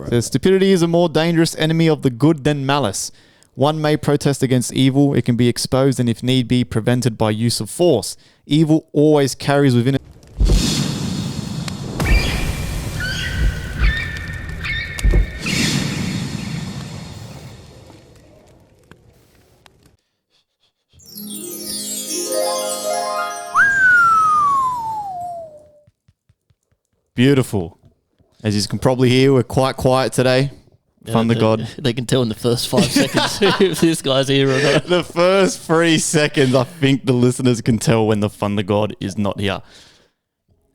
Says, stupidity is a more dangerous enemy of the good than malice. One may protest against evil. It can be exposed and if need be, prevented by use of force. Evil always carries within it. Beautiful. As you can probably hear, we're quite quiet today. Thunder God. They can tell in the first 5 seconds if this guy's here or not. The first 3 seconds, I think the listeners can tell when the Thunder God is not here.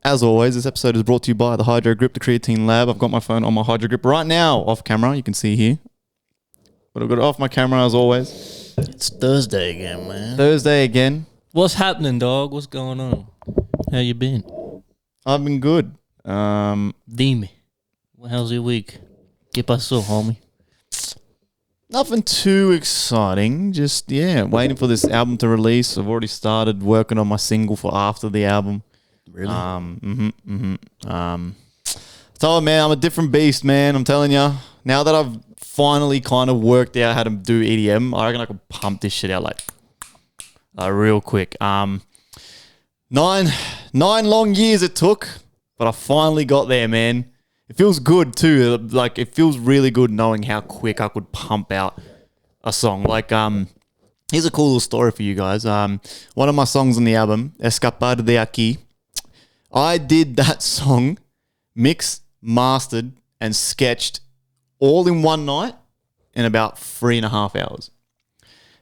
As always, this episode is brought to you by the Hydro Grip, the Creatine Lab. I've got my phone on my Hydro Grip right now, off camera. You can see here. But I've got it off my camera as always. It's Thursday again, man. Thursday again. What's happening, dog? What's going on? How you been? I've been good. Dime. How's your week? ¿Qué pasó, homie? Nothing too exciting. Just, waiting for this album to release. I've already started working on my single for after the album. Really? So, man, I'm a different beast, man. I'm telling you. Now that I've finally kind of worked out how to do EDM, I reckon I could pump this shit out like real quick. 9 long years it took, but I finally got there, man. It feels good too. Like, it feels really good knowing how quick I could pump out a song. Like, here's a cool little story for you guys. One of my songs on the album, Escapar de Aquí, I did that song, mixed, mastered, and sketched all in one night in about 3.5 hours.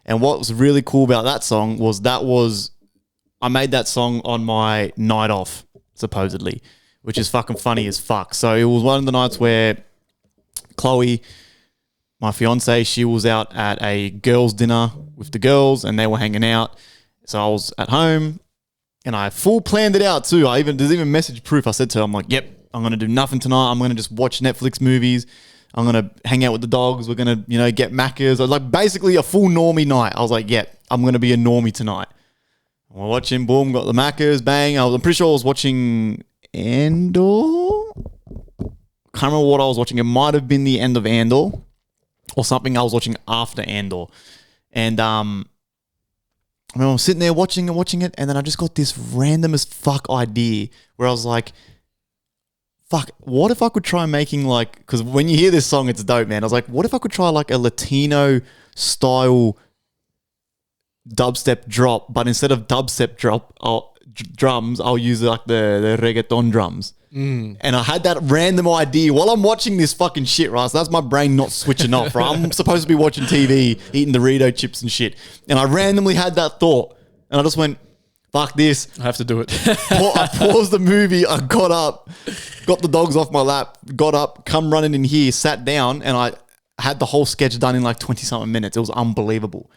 And what was really cool about that song was I made that song on my night off, supposedly, which is fucking funny as fuck. So it was one of the nights where Chloe, my fiance, she was out at a girls' dinner with the girls and they were hanging out. So I was at home and I full planned it out too. There's even message proof. I said to her, I'm like, yep, I'm going to do nothing tonight. I'm going to just watch Netflix movies. I'm going to hang out with the dogs. We're going to, get Maccas. Like basically a full normie night. I was like, yep, I'm going to be a normie tonight. We're watching, boom, got the Maccas, bang. I'm pretty sure I was watching Andor. Can't remember what I was watching. It might have been the end of Andor or something I was watching after Andor. And I remember sitting there watching it, and then I just got this random as fuck idea where I was like, fuck, what if I could try making like, because when you hear this song, it's dope, man. I was like, what if I could try like a Latino style dubstep drop, but instead of dubstep drums, I'll use like the reggaeton drums. And I had that random idea while I'm watching this fucking shit, right? So that's my brain not switching off, right? I'm supposed to be watching TV, eating Dorito chips and shit. And I randomly had that thought and I just went, fuck this. I have to do it. I paused the movie. I got up, got the dogs off my lap, got up, come running in here, sat down, and I had the whole sketch done in like 20 something minutes. It was unbelievable.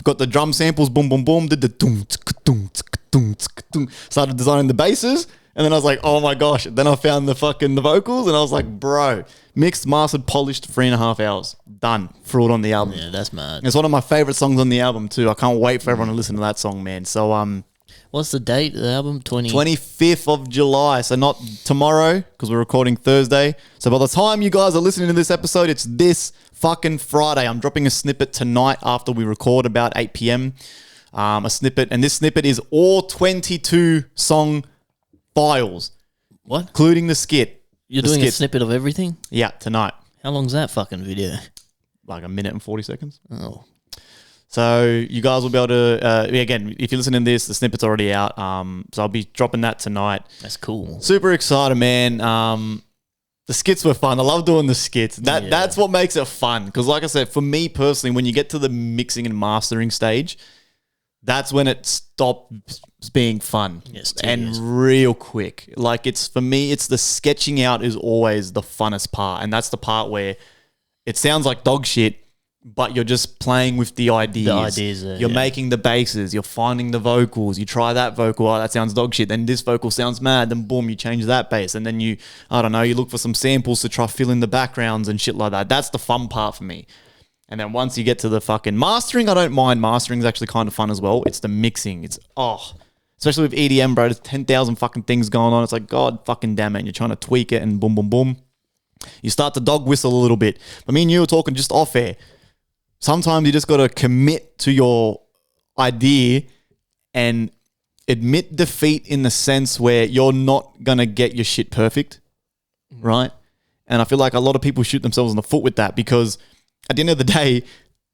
Got the drum samples, boom, boom, boom, did the doom, doom, doom, doom, started designing the basses, and then I was like, oh my gosh. Then I found the vocals, and I was like, bro, mixed, mastered, polished, 3.5 hours. Done. Threw it on the album. Yeah, that's mad. It's one of my favorite songs on the album too. I can't wait for everyone to listen to that song, man. So, what's the date of the album? 25th of July. So not tomorrow, because we're recording Thursday. So by the time you guys are listening to this episode, it's this fucking Friday. I'm dropping a snippet tonight after we record about 8 p.m. A snippet. And this snippet is all 22 song files. What? Including the skit. You're doing a snippet of everything? Yeah, tonight. How long's that fucking video? Like 1 minute and 40 seconds. Oh. So you guys will be able to, again, if you're listening to this, the snippet's already out. So I'll be dropping that tonight. That's cool. Super excited, man. The skits were fun. I love doing the skits. That's what makes it fun. Because like I said, for me personally, when you get to the mixing and mastering stage, that's when it stops being fun. Yes, and real quick. Like for me, it's the sketching out is always the funnest part. And that's the part where it sounds like dog shit, but you're just playing with the ideas. You're making the basses. You're finding the vocals. You try that vocal. Oh, that sounds dog shit. Then this vocal sounds mad. Then boom, you change that bass. And then you look for some samples to try fill in the backgrounds and shit like that. That's the fun part for me. And then once you get to the fucking mastering, I don't mind. Mastering is actually kind of fun as well. It's the mixing. Especially with EDM, bro. There's 10,000 fucking things going on. It's like, God fucking damn it. And you're trying to tweak it and boom, boom, boom. You start to dog whistle a little bit. But me and you were talking just off air. Sometimes you just got to commit to your idea and admit defeat in the sense where you're not going to get your shit perfect, right? And I feel like a lot of people shoot themselves in the foot with that because at the end of the day,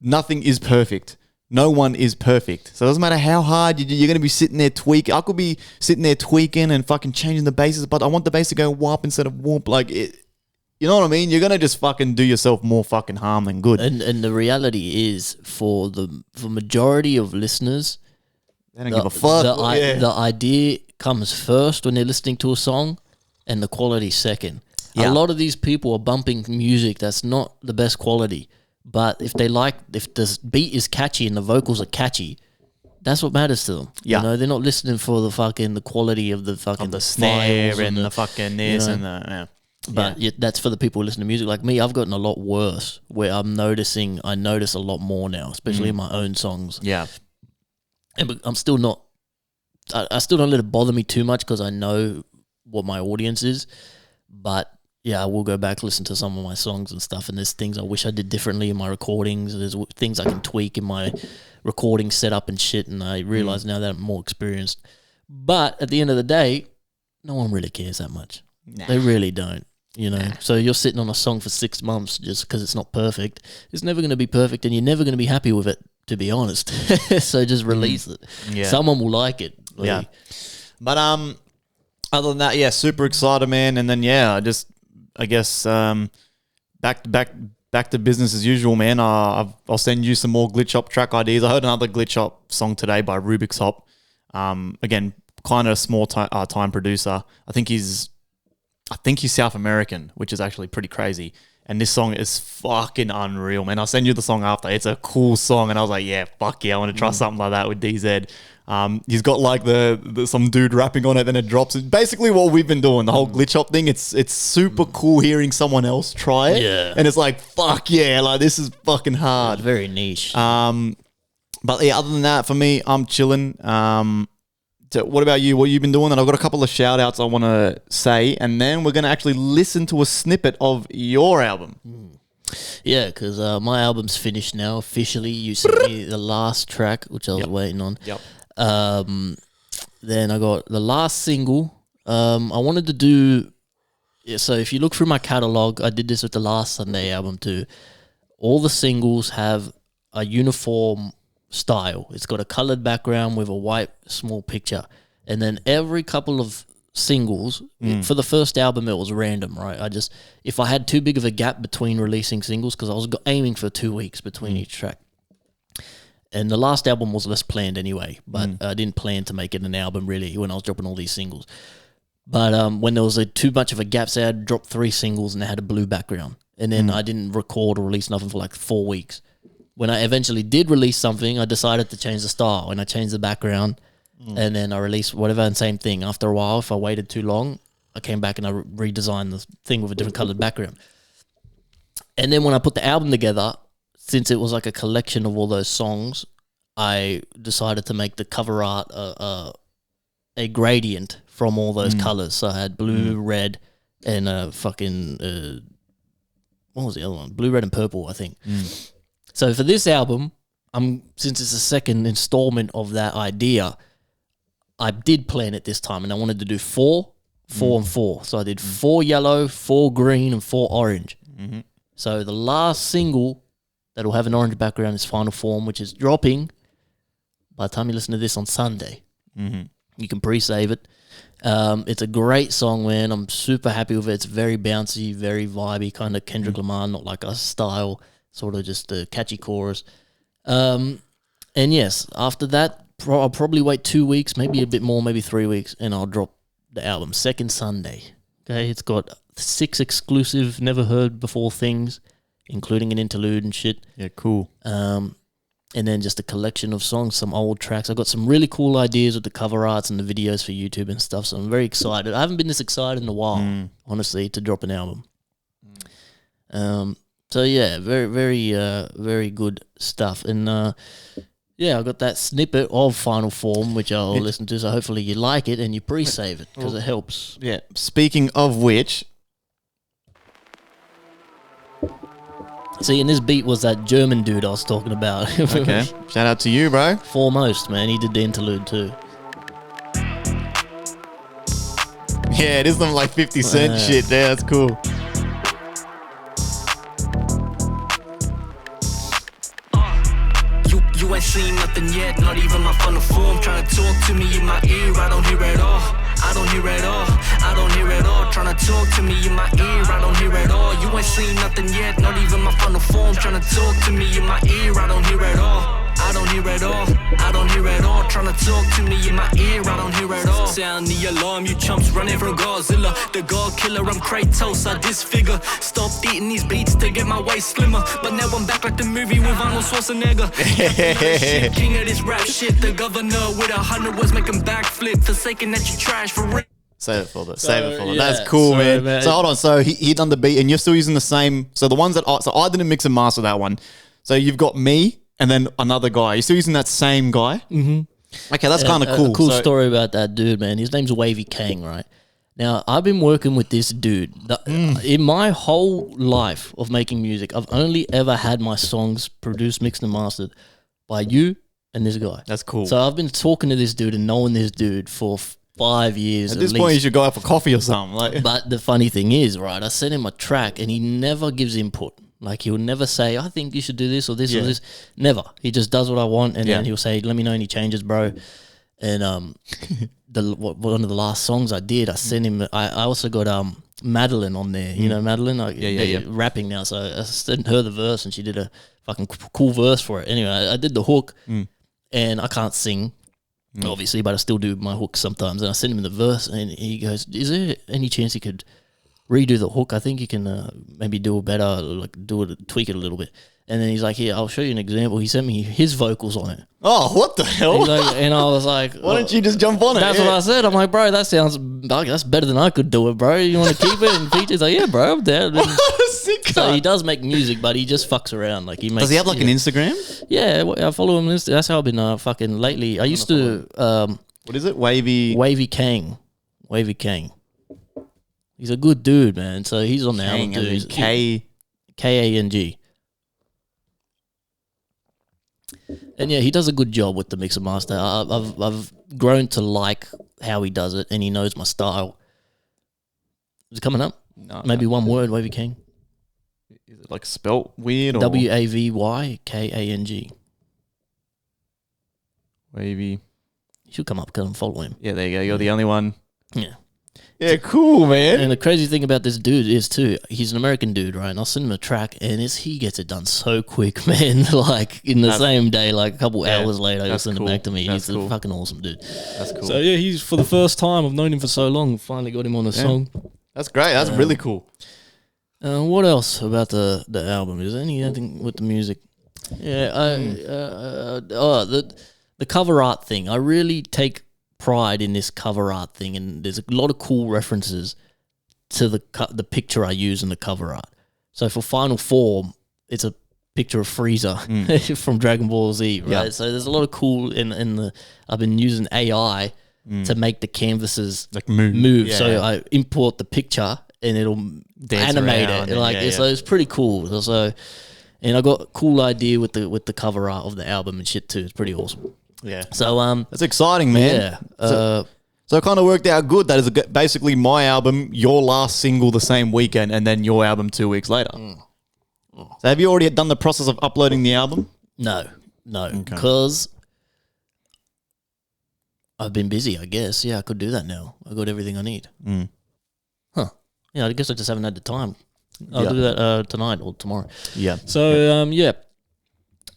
nothing is perfect. No one is perfect. So it doesn't matter how hard you're going to be sitting there tweaking. I could be sitting there tweaking and fucking changing the basses, but I want the bass to go whoop instead of whoop. Like, it, you know what I mean? You're going to just fucking do yourself more fucking harm than good. And the reality is for majority of listeners, They don't give a fuck. The idea comes first when they're listening to a song and the quality second. Yeah. A lot of these people are bumping music that's not the best quality. But if the beat is catchy and the vocals are catchy, that's what matters to them. Yeah. You know, they're not listening for the quality of the fucking Of the snare files and the fucking this and the... Yeah. But that's for the people who listen to music. Like me, I've gotten a lot worse where I notice a lot more now, especially in my own songs. Yeah. And I'm still not, I still don't let it bother me too much because I know what my audience is. But yeah, I will go back, listen to some of my songs and stuff. And there's things I wish I did differently in my recordings. There's things I can tweak in my recording setup and shit. And I realize now that I'm more experienced. But at the end of the day, no one really cares that much. Nah. They really don't. You know, so you're sitting on a song for 6 months just because it's not perfect. It's never going to be perfect, and you're never going to be happy with it, to be honest. So just release it. Yeah. Someone will like it. Like, Yeah. But other than that, yeah, super excited, man. And then I guess back to business as usual, man. I'll send you some more Glitch Hop track ideas. I heard another Glitch Hop song today by Rubik's Hop. Again, kind of a small time producer. I think he's South American, which is actually pretty crazy. And this song is fucking unreal, man. I'll send you the song after. It's a cool song. And I was like, yeah, fuck yeah, I want to try something like that with DZ. He's got like the some dude rapping on it, then it drops. It's basically what we've been doing, the whole Glitch Hop thing. It's super cool hearing someone else try it. Yeah. And it's like, fuck yeah, like this is fucking hard. It's very niche. But yeah, other than that, for me, I'm chilling. What about you? What you've been doing? And I've got a couple of shout outs I want to say, and then we're going to actually listen to a snippet of your album. Yeah, because my album's finished now officially. You sent me the last track, which I was waiting on. Yep. Then I got the last single. I wanted to do... Yeah, so if you look through my catalog, I did this with the last Sunday album too. All the singles have a uniform style. It's got a colored background with a white small picture. And then every couple of singles, for the first album it was random, right? If I had too big of a gap between releasing singles, because I was aiming for 2 weeks between each track. And the last album was less planned anyway, but I didn't plan to make it an album really when I was dropping all these singles. But when there was too much of a gap, say I'd dropped 3 singles and they had a blue background. And then I didn't record or release nothing for like 4 weeks. When I eventually did release something, I decided to change the style and I changed the background and then I released whatever, and same thing. After a while, if I waited too long, I came back and I redesigned the thing with a different colored background. And then when I put the album together, since it was like a collection of all those songs, I decided to make the cover art a gradient from all those colors. So I had blue, red, and fucking what was the other one? Blue, red, and purple, I think. So for this album, since it's the second installment of that idea, I did plan it this time, and I wanted to do 4, 4, and 4. So I did 4 yellow, 4 green, and 4 orange. So the last single that will have an orange background is Final Form, which is dropping by the time you listen to this on Sunday. You can pre-save it. It's a great song, man. I'm super happy with it. It's very bouncy, very vibey, kind of Kendrick Lamar, not like us style, sort of just a catchy chorus. And yes, after that, I'll probably wait 2 weeks, maybe a bit more, maybe 3 weeks, and I'll drop the album second Sunday. Okay, it's got 6 exclusive, never heard before things, including an interlude and shit. Yeah, cool. And then just a collection of songs, some old tracks. I got some really cool ideas with the cover arts and the videos for YouTube and stuff, so I'm very excited. I haven't been this excited in a while, honestly, to drop an album. So yeah, very, very, very good stuff. And yeah, I got that snippet of Final Form, which I'll listen to, so hopefully you like it and you pre-save it, because it helps. Yeah, speaking of which, See, and this beat was that German dude I was talking about. Okay. Shout out to you, bro. Foremost, man. He did the interlude too. Yeah, it is some like 50 Cent shit there. That's cool. You ain't seen nothing yet, not even my funnel form. Trying to talk to me in my ear, I don't hear it all. I don't hear it all, I don't hear it all. Trying to talk to me in my ear, I don't hear it all. You ain't seen nothing yet, not even my funnel form. Trying to talk to me in my ear, I don't hear it all. I don't hear it all, I don't hear it all. Trying to talk to me in my ear, I don't hear it all. Sound the alarm, you chumps running from Godzilla. The God killer, I'm Kratos, I disfigure. Stopped eating these beats to get my waist slimmer. But now I'm back like the movie with Arnold Schwarzenegger. King of this rap shit, the governor with 100 words making backflip. Forsaken that you trash for real. Save it for them. Save it for them. yeah, That's cool, sorry, man. So hold on. So he done the beat, and you're still using the same. So the ones that so I didn't mix and master that one. So you've got me and then another guy. You're still using that same guy. Mm-hmm. Okay, that's kind of cool. A cool story about that dude, man. His name's Wavy Kang, right? Now I've been working with this dude in my whole life of making music. I've only ever had my songs produced, mixed, and mastered by you and this guy. That's cool. So I've been talking to this dude and knowing this dude for 5 years. At this point, you should go out for coffee or something. Like, but the funny thing is, right, I sent him a track and he never gives input. Like, he'll never say, I think you should do this or this or this. Never. He just does what I want, and then he'll say, let me know any changes, bro. And one of the last songs I did, I sent him, I also got Madeline on there. You know Madeline? They're rapping now, so I sent her the verse, and she did a fucking cool verse for it. Anyway, I did the hook, and I can't sing, obviously, but I still do my hook sometimes. And I sent him the verse, and he goes, is there any chance you could redo the hook? I think you can maybe do it better, like tweak it a little bit. And then he's like, here, I'll show you an example. He sent me his vocals on it. oh, what the hell? And I was like, why don't you just jump on it? That's what I said. I'm like, bro, that's better than I could do it, bro. You want to keep it and feature? He's like, yeah, bro, I'm there. So he does make music, but he just fucks around. Like, he makes. Does he have like an Instagram? Yeah, I follow him on Instagram. That's how I've been fucking lately. I used to. What is it? Wavy Kang. Wavy Kang. He's a good dude, man. So he's on the album too. Kang. And yeah, he does a good job with the mix and master. I've grown to like how he does it, and he knows my style. Is it coming up? No, maybe one word, Wavy King. Is it like spelt weird? Or? WAVYKANG. Wavy. He should come up because I'm following him. Yeah, there you go. You're the only one. Yeah. Yeah, cool, man. And the crazy thing about this dude is too, he's an American dude, right? And I'll send him a track, and he gets it done so quick, man. Like in the same day, like a couple hours later, he'll send it back to me. He's a fucking awesome dude. That's cool. So yeah, he's for the first time. I've known him for so long. Finally got him on a song. That's great. That's really cool. What else about the album? Is there anything with the music? Yeah. The cover art thing. I really take pride in this cover art thing, and there's a lot of cool references to the picture I use in the cover art. So for Final Form, it's a picture of Frieza from Dragon Ball Z, right? Yeah. So there's a lot of cool in the. I've been using AI to make the canvases like move. Yeah. So I import the picture and it'll animate it. So it's pretty cool. So, and I got a cool idea with the cover art of the album and shit too. It's pretty awesome. Yeah. So that's exciting, man. Yeah. So it kind of worked out good. That is basically my album, your last single the same weekend, and then your album 2 weeks later. So have you already done the process of uploading the album? No, because I've been busy, I guess. Yeah, I could do that now. I got everything I need. Huh. Yeah, I guess I just haven't had the time. I'll do that tonight or tomorrow. Yeah. So,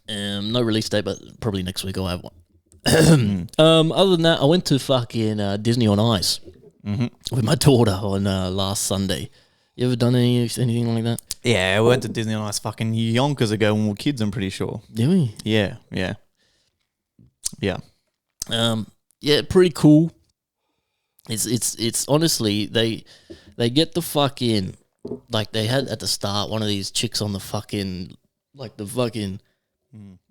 no release date, but probably next week I'll have one. Other than that, I went to fucking Disney on Ice with my daughter on last Sunday. You ever done anything like that? Yeah, we went to Disney on Ice fucking yonkers ago when we were kids, I'm pretty sure. Did we? Yeah. Yeah, pretty cool. It's honestly, they get the fucking, like they had at the start one of these chicks on the fucking, like the fucking,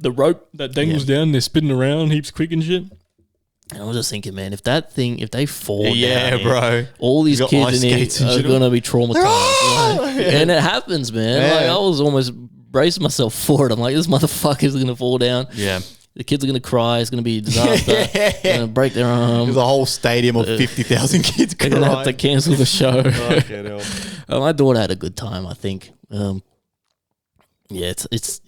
the rope that dangles down, they're spinning around heaps quick and shit. And I was just thinking, man, if they fall down, bro, all these kids in here are going to be traumatized. And it happens, man. Like I was almost braced myself for it. I'm like, this motherfucker's going to fall down. Yeah. The kids are going to cry. It's going to be a disaster. They're going to break their arm. There's a whole stadium of 50,000 kids They're crying. going to have to cancel the show. Okay, no. My daughter had a good time, I think. Yeah, it's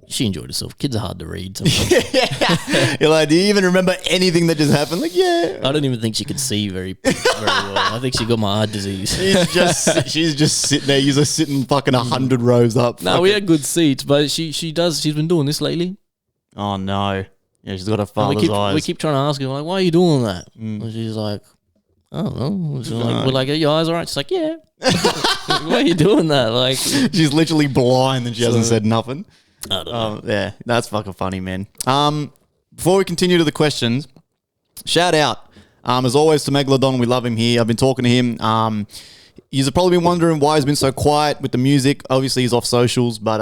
she enjoyed herself. Kids are hard to read sometimes. You're like, do you even remember anything that just happened? Like, yeah. I don't even think she could see very well. I think she got my eye disease. She's just sitting there. You're sitting fucking 100 rows up. No, we had good seats, but she's been doing this lately. Oh, no. Yeah, she's got a And father's eyes. we keep trying to ask her, like, why are you doing that? And she's like, I don't know. She's like, we're like, are your eyes all right? She's like, yeah. Why are you doing that? Like, she's literally blind and she hasn't said nothing. I don't know. Yeah, that's fucking funny, man. Before we continue to the questions, shout out, as always, to Megalodon. We love him here. I've been talking to him. You've probably been wondering why he's been so quiet with the music. Obviously, he's off socials, but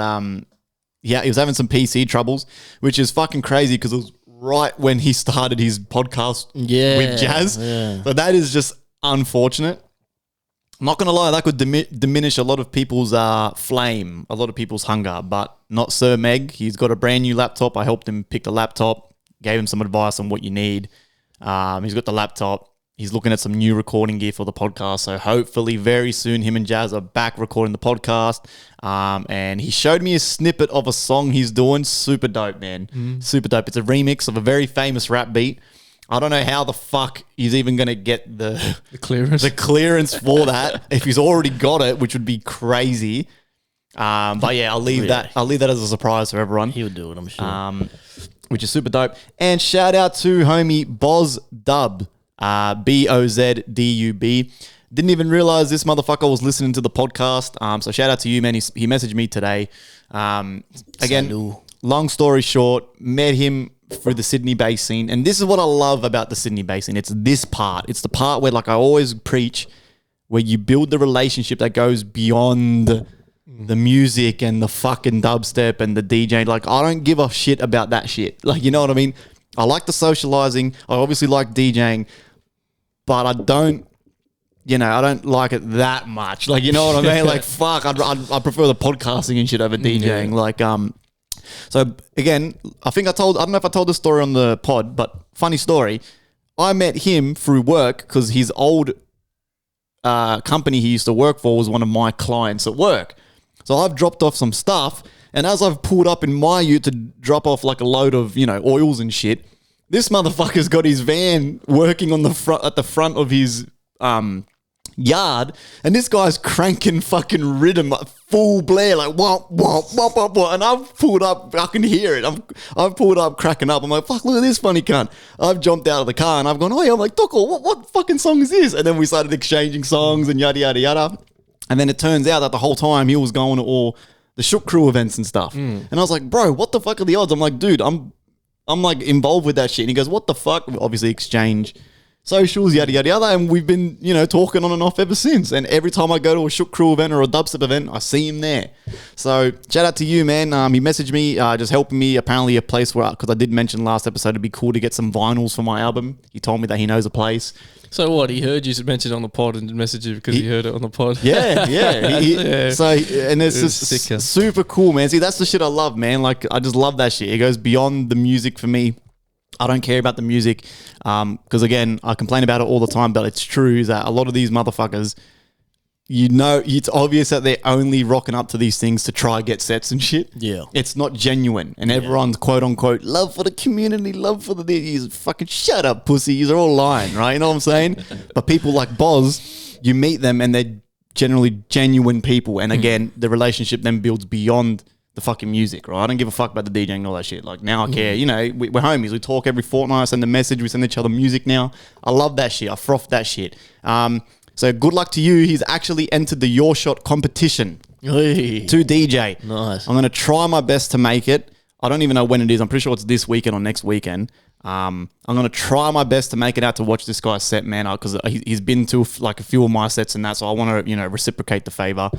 yeah, he was having some PC troubles, which is fucking crazy because it was right when he started his podcast with Jazz. Yeah. So that is just unfortunate. I'm not going to lie, that could diminish a lot of people's flame, a lot of people's hunger, but not Sir Meg. He's got a brand new laptop. I helped him pick the laptop, gave him some advice on what you need. He's got the laptop. He's looking at some new recording gear for the podcast. So hopefully very soon him and Jazz are back recording the podcast. And he showed me a snippet of a song he's doing. Super dope, man. Super dope. It's a remix of a very famous rap beat. I don't know how the fuck he's even going to get the clearance for that if he's already got it, which would be crazy. But yeah, I'll leave that as a surprise for everyone. He'll do it, I'm sure. Which is super dope. And shout out to homie Boz Dub, BOZDUB. Didn't even realize this motherfucker was listening to the podcast. So shout out to you, man. He messaged me today. Again, long story short, met him through the Sydney-based scene. And this is what I love about the Sydney-based scene. It's this part. It's the part where, like I always preach, where you build the relationship that goes beyond the music and the fucking dubstep and the DJ. Like, I don't give a shit about that shit. Like, you know what I mean? I like the socializing. I obviously like DJing, but I don't like it that much. Like, you know what I mean? Like, fuck, I prefer the podcasting and shit over DJing. Like, so again, I don't know if I told this story on the pod, but funny story. I met him through work because his old company he used to work for was one of my clients at work. So I've dropped off some stuff, and as I've pulled up in my ute to drop off like a load of, oils and shit, this motherfucker's got his van working on at the front of his yard, and this guy's cranking fucking rhythm full blare, like womp womp womp womp womp, and I've pulled up, I can hear it. I've pulled up, cracking up. I'm like, fuck, look at this funny cunt. I've jumped out of the car and I've gone, oh yeah, I'm like, Doko, what fucking song is this? And then we started exchanging songs and yada yada yada. And then it turns out that the whole time he was going to all the Shook Crew events and stuff. And I was like, bro, what the fuck are the odds? I'm like, dude, I'm like involved with that shit. And he goes, what the fuck? We obviously exchange socials, yada, yada, yada. And we've been, talking on and off ever since. And every time I go to a Shook Crew event or a dubstep event, I see him there. So shout out to you, man. He messaged me, just helping me. Apparently a place where, because I did mention last episode, it'd be cool to get some vinyls for my album. He told me that he knows a place. So what? He heard you mention it on the pod and messaged you because he heard it on the pod. Yeah. Yeah. So, and it's just super cool, man. See, that's the shit I love, man. Like, I just love that shit. It goes beyond the music for me. I don't care about the music because, again, I complain about it all the time, but it's true that a lot of these motherfuckers, it's obvious that they're only rocking up to these things to try get sets and shit. Yeah. It's not genuine. And everyone's quote unquote love for the community, love for the fucking shut up, pussies. They're all lying, right? You know what I'm saying? But people like Boz, you meet them and they're generally genuine people. And again, the relationship then builds beyond the fucking music, right? I don't give a fuck about the DJing and all that shit. Like, now I care. We're homies. We talk every fortnight. I send a message. We send each other music now. I love that shit. I froth that shit. So good luck to you. He's actually entered the Your Shot competition to DJ. Nice. I'm going to try my best to make it. I don't even know when it is. I'm pretty sure it's this weekend or next weekend. I'm going to try my best to make it out to watch this guy's set, man, because he's been to like a few of my sets and that, so I want to, reciprocate the favor.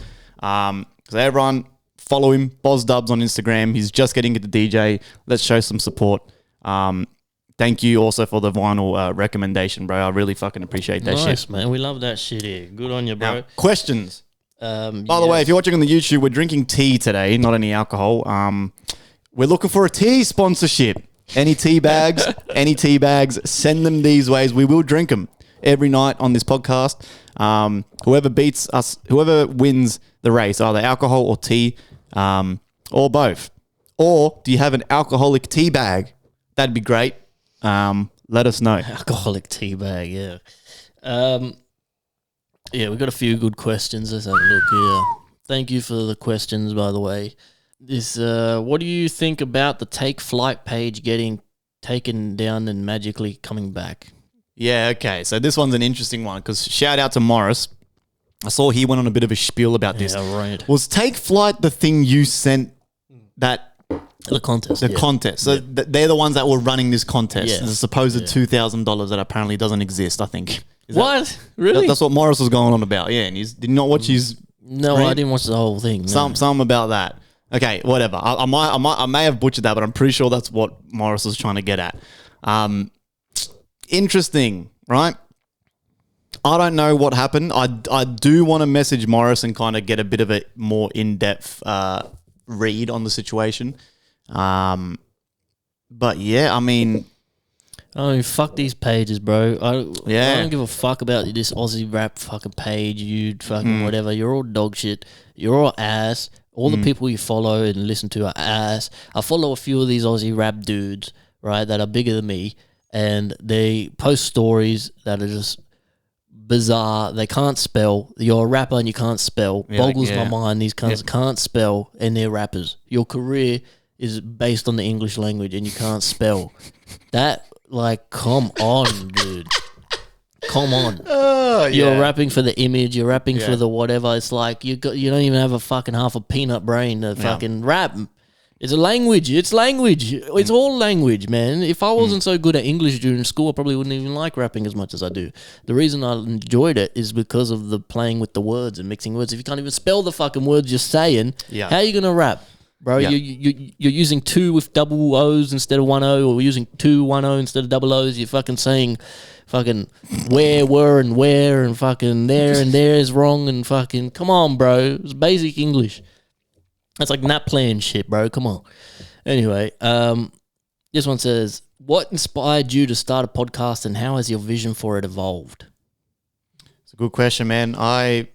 So everyone, follow him, Boz Dubs on Instagram. He's just getting into DJ. Let's show some support. Thank you also for the vinyl recommendation, bro. I really fucking appreciate that shit. Nice, man. We love that shit here. Good on you, bro. Now, questions. By the way, if you're watching on the YouTube, we're drinking tea today, not any alcohol. We're looking for a tea sponsorship. Any tea bags, send them these ways. We will drink them every night on this podcast. Whoever beats us, whoever wins the race, either alcohol or tea, or both. Or do you have an alcoholic tea bag? That'd be great. Let us know. Alcoholic tea bag, yeah. Yeah, we've got a few good questions. Let's have a look here. Thank you for the questions, by the way. What do you think about the Take Flight page getting taken down and magically coming back? Yeah, okay. So this one's an interesting one because shout out to Morris. I saw he went on a bit of a spiel about this. Yeah, right. Was Take Flight the thing you sent that... The contest. The contest. So they're the ones that were running this contest. Yeah. The supposed $2,000 that apparently doesn't exist, I think. What? Really? That's what Morris was going on about. Yeah, and did you not watch his... No, stream? I didn't watch the whole thing. No. Some about that. Okay, whatever. I may have butchered that, but I'm pretty sure that's what Morris was trying to get at. Interesting, right? I don't know what happened. I do want to message Morris and kind of get a bit of a more in-depth read on the situation. But yeah, I mean... Oh, fuck these pages, bro. I Yeah. don't give a fuck about this Aussie rap fucking page, you fucking whatever. You're all dog shit. You're all ass. All the people you follow and listen to are ass. I follow a few of these Aussie rap dudes, right, that are bigger than me, and they post stories that are just bizarre. They can't spell. You're a rapper and you can't spell. Boggles my mind. These cunts can't spell and they're rappers. Your career is based on the English language and you can't spell. That, like, come on, dude. Come on. You're rapping for the image. You're rapping for the whatever. It's like you don't even have a fucking half a peanut brain to fucking rap. It's a language. It's language. It's all language, man. If I wasn't so good at English during school, I probably wouldn't even like rapping as much as I do. The reason I enjoyed it is because of the playing with the words and mixing words. If you can't even spell the fucking words you're saying, how are you going to rap? Bro, you're using two with double O's instead of one O, or using 2 1 O instead of double O's. You're fucking saying fucking where, were, and where, and fucking there and there is wrong, and fucking come on, bro. It's basic English. That's like nap playing shit, bro. Come on. Anyway, this one says, what inspired you to start a podcast and how has your vision for it evolved? It's a good question, man. I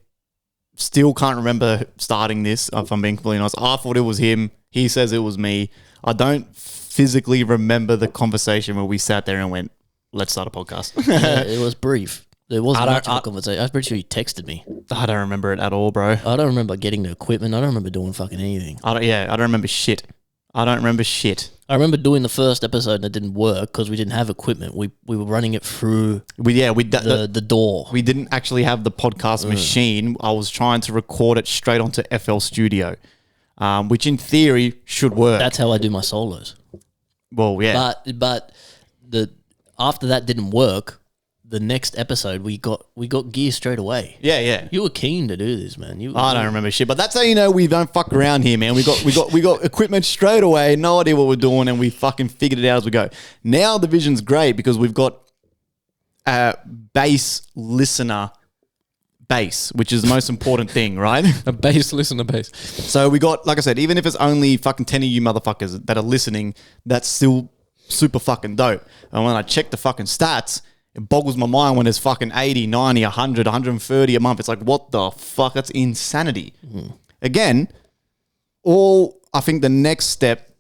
still can't remember starting this, if I'm being completely honest. I thought it was him. He says it was me. I don't physically remember the conversation where we sat there and went, let's start a podcast. Yeah, it was brief. There wasn't much of a conversation. I was pretty sure you texted me. I don't remember it at all, bro. I don't remember getting the equipment. I don't remember doing fucking anything. I don't remember shit. I remember doing the first episode and it didn't work because we didn't have equipment. We were running it through the door. We didn't actually have the podcast machine. I was trying to record it straight onto FL Studio, which in theory should work. That's how I do my solos. Well, yeah. But after that didn't work, the next episode we got gear straight away. Yeah. You were keen to do this, man. I don't remember shit, but that's how you know we don't fuck around here, man. We got equipment straight away, no idea what we're doing, and we fucking figured it out as we go. Now the vision's great because we've got a bass listener base, which is the most important thing, right? A bass listener base. So we got, like I said, even if it's only fucking 10 of you motherfuckers that are listening, that's still super fucking dope. And when I check the fucking stats, it boggles my mind when there's fucking 80, 90, 100, 130 a month. It's like, what the fuck? That's insanity. Again, I think the next step,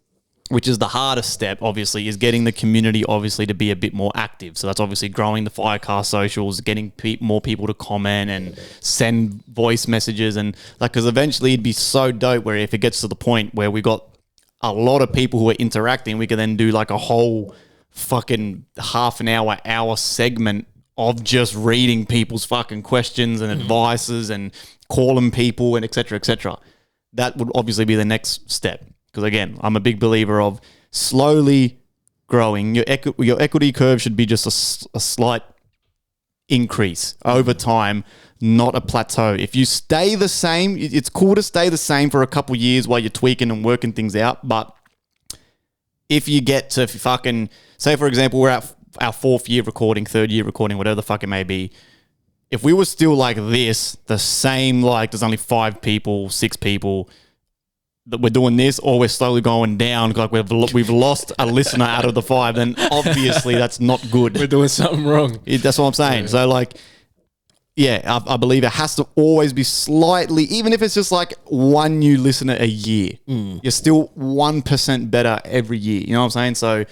which is the hardest step, obviously, is getting the community, obviously, to be a bit more active. So that's obviously growing the FireCast socials, getting more people to comment and send voice messages. And like, because eventually it'd be so dope where if it gets to the point where we got a lot of people who are interacting, we can then do like a whole fucking half an hour segment of just reading people's fucking questions and advices and calling people and et cetera. That would obviously be the next step. Because again, I'm a big believer of slowly growing. Your equity curve should be just a slight increase over time, not a plateau. If you stay the same, it's cool to stay the same for a couple years while you're tweaking and working things out. But if you get to fucking, say for example, we're at our 4th year recording, 3rd year recording, whatever the fuck it may be, if we were still like this, the same, like there's only 5 people, 6 people that we're doing this, or we're slowly going down, like we've lost a listener out of the 5, then obviously that's not good. We're doing something wrong. That's what I'm saying. So like, yeah, I believe it has to always be slightly, even if it's just like 1 new listener a year, you're still 1% better every year. You know what I'm saying? So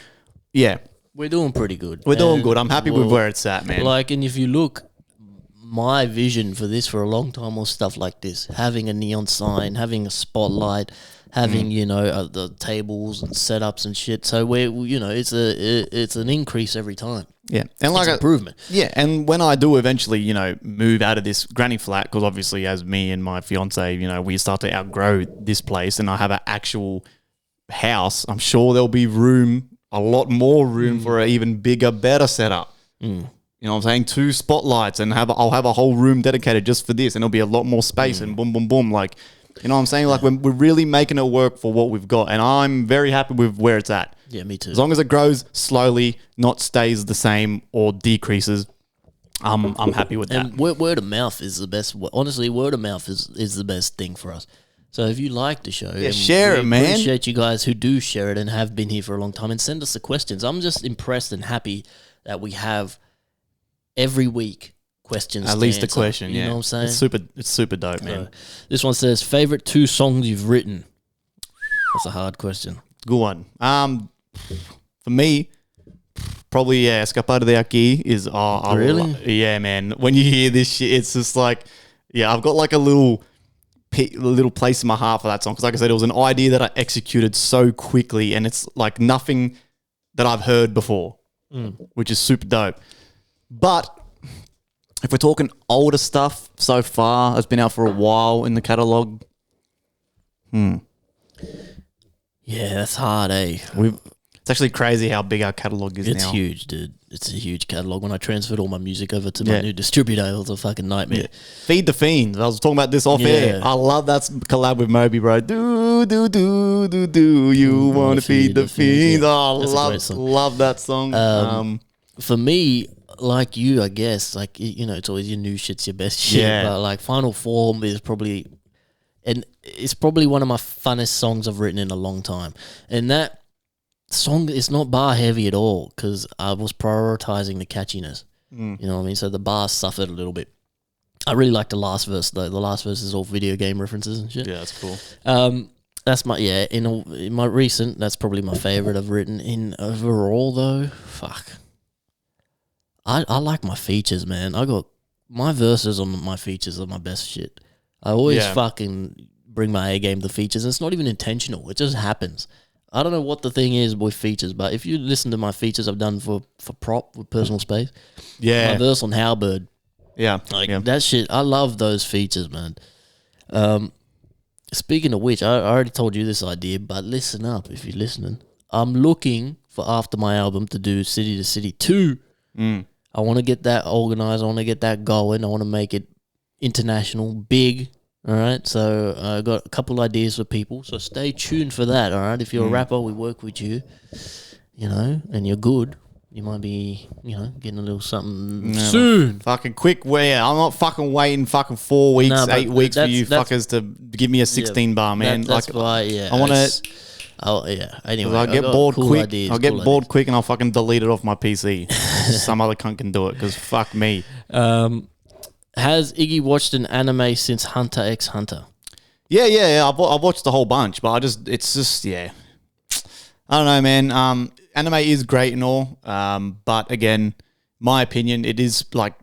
yeah, We're doing pretty good. we're doing good. I'm happy with where it's at, man. Like, and if you look, my vision for this for a long time was stuff like this: having a neon sign, having a spotlight, having the tables and setups and shit. So it's an increase every time. Yeah, and like It's improvement. Yeah, and when I do eventually, move out of this granny flat, because obviously as me and my fiance, we start to outgrow this place, and I have an actual house, I'm sure there'll be a lot more room for an even bigger, better setup. You know what I'm saying? 2 spotlights, and I'll have a whole room dedicated just for this, and it'll be a lot more space, and boom, boom, boom. Like, you know what I'm saying? Like, we're really making it work for what we've got, and I'm very happy with where it's at. Yeah, me too. As long as it grows slowly, not stays the same or decreases, I'm happy with that. And word of mouth is the best. Honestly, word of mouth is the best thing for us. So if you like the show, and share it, man. Appreciate you guys who do share it and have been here for a long time, and send us the questions. I'm just impressed and happy that we have every week questions. At to least a answer. question, You know what I'm saying? It's super dope, man. This one says, favorite 2 songs you've written. That's a hard question. Good one. For me, probably Escapar de Aquí is Really? Yeah, man. When you hear this shit, it's just like, yeah, I've got like a little place in my heart for that song, because like I said, it was an idea that I executed so quickly, and it's like nothing that I've heard before, which is super dope. But if we're talking older stuff so far, it's been out for a while in the catalog. Yeah, that's hard, eh? It's actually crazy how big our catalog is now. It's huge, dude. It's a huge catalog. When I transferred all my music over to my new distributor, it was a fucking nightmare. Feed the Fiends. I was talking about this off air. I love that collab with Moby, bro. Do you want to feed the fiends? Oh, love that song. For me, like you, I guess, like, it's always your new shit's your best shit. Yeah. But like Final Form is probably, and it's probably one of my funnest songs I've written in a long time. And that song is not bar heavy at all, because I was prioritizing the catchiness. You know what I mean? So the bars suffered a little bit. I really like the last verse though. The last verse is all video game references and shit. Yeah, that's cool. That's my in my recent. That's probably my favorite I've written. In overall though, fuck. I like my features, man. I got my verses on my features are my best shit. I always fucking bring my A game to features. It's not even intentional. It just happens. I don't know what the thing is with features, but if you listen to my features I've done for prop with personal space, my verse on Howbird, that shit, I love those features, man. Speaking of which, I already told you this idea, but listen up if you're listening. I'm looking for, after my album, to do City to City 2. I want to get that organized. I want to get that going. I want to make it international, big. All right, so I got a couple ideas for people, so stay tuned for that. All right, if you're a rapper, we work with you, and you're good. You might be, getting a little something soon. Fucking quick, I'm not fucking waiting fucking 4 weeks, 8 weeks for you fuckers to give me a 16 bar, man. That's why, I want to. Oh yeah. Anyway, I'll get bored quick. Ideas, I'll get bored quick, and I'll fucking delete it off my PC. Some other cunt can do it, because fuck me. Has Iggy watched an anime since Hunter x Hunter? Yeah. I've watched the whole bunch, but it's just I don't know, man. Anime is great and all, but again, my opinion, it is like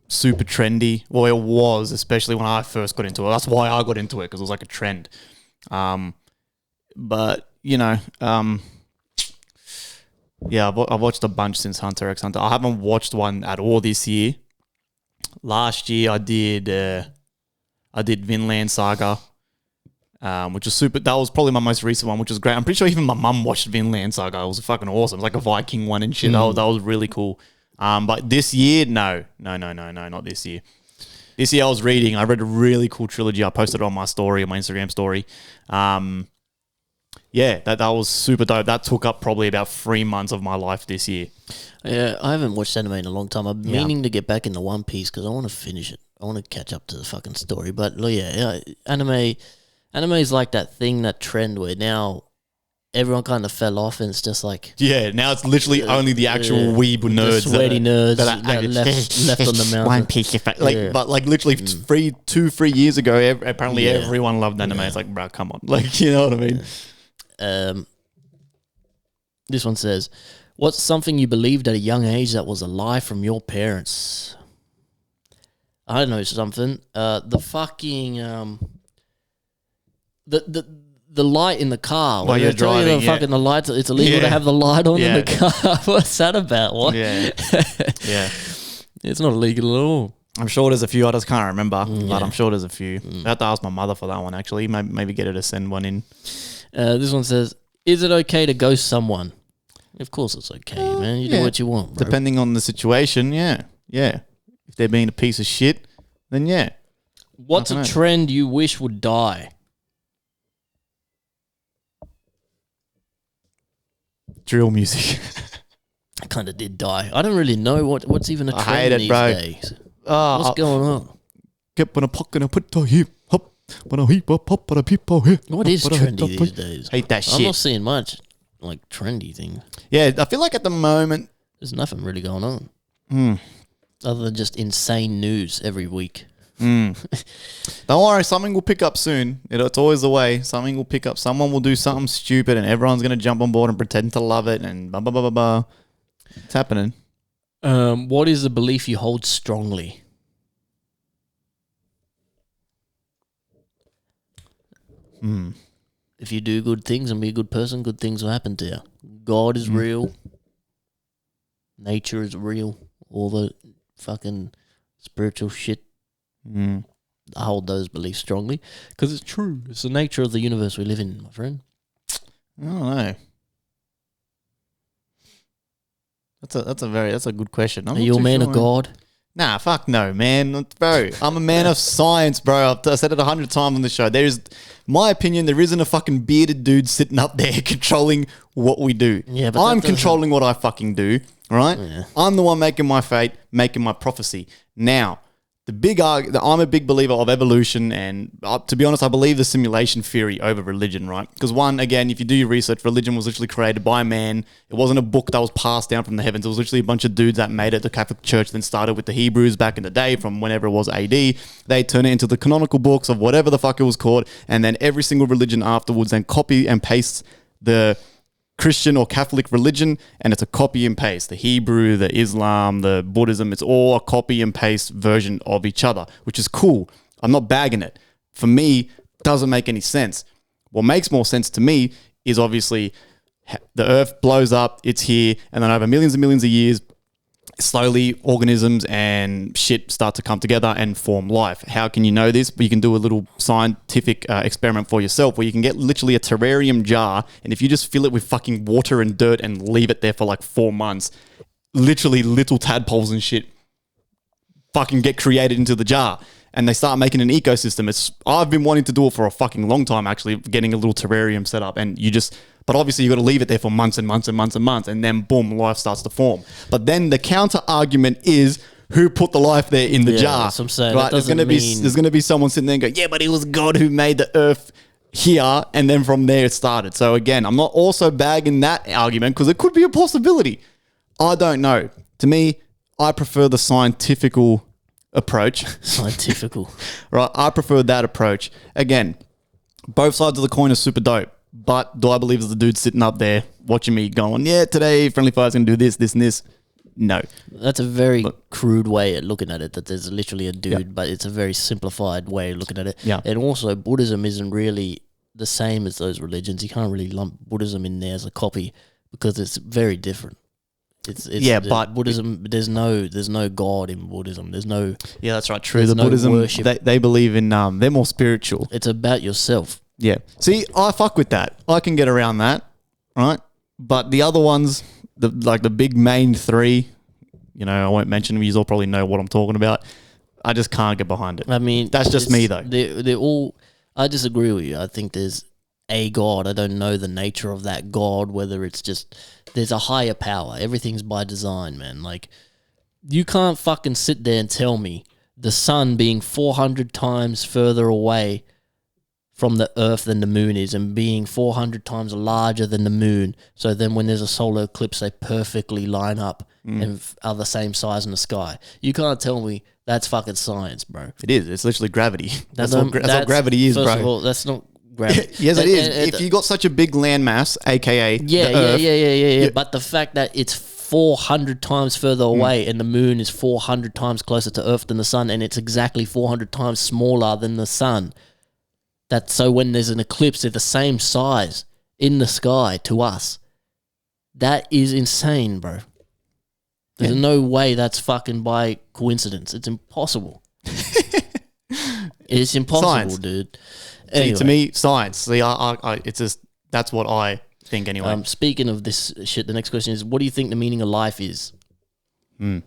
super trendy. Well, it was, especially when I first got into it. That's why I got into it, because it was like a trend. But I've watched a bunch since Hunter x Hunter. I haven't watched one at all this year. Last year I did Vinland Saga, which was super. That was probably my most recent one, which was great. I'm pretty sure even my mum watched Vinland Saga. It was fucking awesome. It was like a Viking one and shit. That was really cool. But this year, no, not this year. This year I read a really cool trilogy. I posted it on my story, on my Instagram story. yeah, that was super dope. That took up probably about 3 months of my life this year. Yeah, I haven't watched anime in a long time. I'm meaning to get back into One Piece because I want to finish it. I want to catch up to the fucking story. But anime is like that thing, that trend where now everyone kind of fell off, and it's just like Yeah, now it's literally only the actual weeeb nerds, the sweaty nerds that that left on the mountain. One Piece, but like literally 2-3 years ago, apparently everyone loved anime. It's like, bro, come on, like, you know what I mean? This one says, "What's something you believed at a young age that was a lie from your parents?" I don't know something. The fucking the light in the car. While you're driving, the lights. It's illegal to have the light on in the car. What's that about? What? Yeah, yeah. It's not illegal at all. I'm sure there's a few others, can't remember, but I'm sure there's a few. I have to ask my mother for that one, actually. Maybe get her to send one in. This one says, "Is it okay to ghost someone?" Of course it's okay, man. You do what you want, bro. Depending on the situation, yeah. If they're being a piece of shit, then yeah. What's a trend you wish would die? Drill music. It kind of did die. I don't really know what's even a trend hate it, these bro. days. What's going on? Get when I pocket and put the hip hop. When I hip hop, but people here. What is trendy these days? Hate that shit. I'm not seeing much like trendy thing. Yeah, I feel like at the moment there's nothing really going on. Other than just insane news every week. Don't worry, something will pick up soon. It's always the way. Something will pick up. Someone will do something stupid and everyone's going to jump on board and pretend to love it and blah, blah, blah, blah, blah. It's happening. What is the belief you hold strongly? If you do good things and be a good person, good things will happen to you. God is real. Nature is real. All the fucking spiritual shit. I hold those beliefs strongly because it's true. It's the nature of the universe we live in, my friend. I don't know. That's a good question. Are you a man of God? Nah, fuck no, man. Bro, I'm a man of science, bro. I've said it 100 times on the show. My opinion, there isn't a fucking bearded dude sitting up there controlling what we do. Yeah, but I'm controlling what I fucking do, right? Yeah. I'm the one making my fate, making my prophecy. Now, I'm a big believer of evolution, and to be honest, I believe the simulation theory over religion, right? Because one, again, if you do your research, religion was literally created by man. It wasn't a book that was passed down from the heavens. It was literally a bunch of dudes that made it. The Catholic Church then started with the Hebrews back in the day, from whenever it was AD. They turned it into the canonical books of whatever the fuck it was called, and then every single religion afterwards then copy and paste the Christian or Catholic religion, and it's a copy and paste. The Hebrew, the Islam, the Buddhism, it's all a copy and paste version of each other, which is cool. I'm not bagging it. For me, it doesn't make any sense. What makes more sense to me is obviously the earth blows up, it's here, and then over millions and millions of years, slowly organisms and shit start to come together and form life. How can you know this? You can do a little scientific experiment for yourself where you can get literally a terrarium jar, and if you just fill it with fucking water and dirt and leave it there for like 4 months, literally little tadpoles and shit fucking get created into the jar. And they start making an ecosystem. I've been wanting to do it for a fucking long time, actually, getting a little terrarium set up. But obviously you got to leave it there for months and months and months and months, and then boom, life starts to form. But then the counter argument is, who put the life there in the jar? That's what I'm saying. Right? There's going to be someone sitting there and go, yeah, but it was God who made the earth here, and then from there it started. So again, I'm not also bagging that argument because it could be a possibility. I don't know. To me, I prefer the scientifical approach. Scientifical. Right? I prefer that approach. Again, both sides of the coin are super dope. But do I believe there's the dude sitting up there watching me going, yeah, today FriendlyFire's going to do this, this, and this? No. That's a very crude way of looking at it, that there's literally a dude, but it's a very simplified way of looking at it. Yeah. And also, Buddhism isn't really the same as those religions. You can't really lump Buddhism in there as a copy because it's very different. But Buddhism, there's no God in Buddhism. There's no. Yeah, that's right. True. The Buddhism, worship. They believe in, they're more spiritual. It's about yourself. Yeah. See, I fuck with that. I can get around that, right? But the other ones, the big main three, I won't mention them. You all probably know what I'm talking about. I just can't get behind it. I mean, that's just me though. They're all. I disagree with you. I think there's a God. I don't know the nature of that God, whether it's just there's a higher power. Everything's by design, man. Like, you can't fucking sit there and tell me the sun being 400 times further away from the earth than the moon is, and being 400 times larger than the moon. So then when there's a solar eclipse, they perfectly line up and are the same size in the sky. You can't tell me that's fucking science, bro. It is. It's literally gravity. That's what gravity is, first bro. Of all, that's not gravity. Yes, it is. If you got such a big landmass, aka the Earth, yeah. But the fact that it's 400 times further away and the moon is 400 times closer to Earth than the sun, and it's exactly 400 times smaller than the sun. That so when there's an eclipse, they're the same size in the sky to us. That is insane, bro. There's no way that's fucking by coincidence. It's impossible. It's impossible, Science. dude. See, Anyway, to me, science. See, it's just that's what I think anyway. speaking of this shit, the next question is, what do you think the meaning of life is? Kind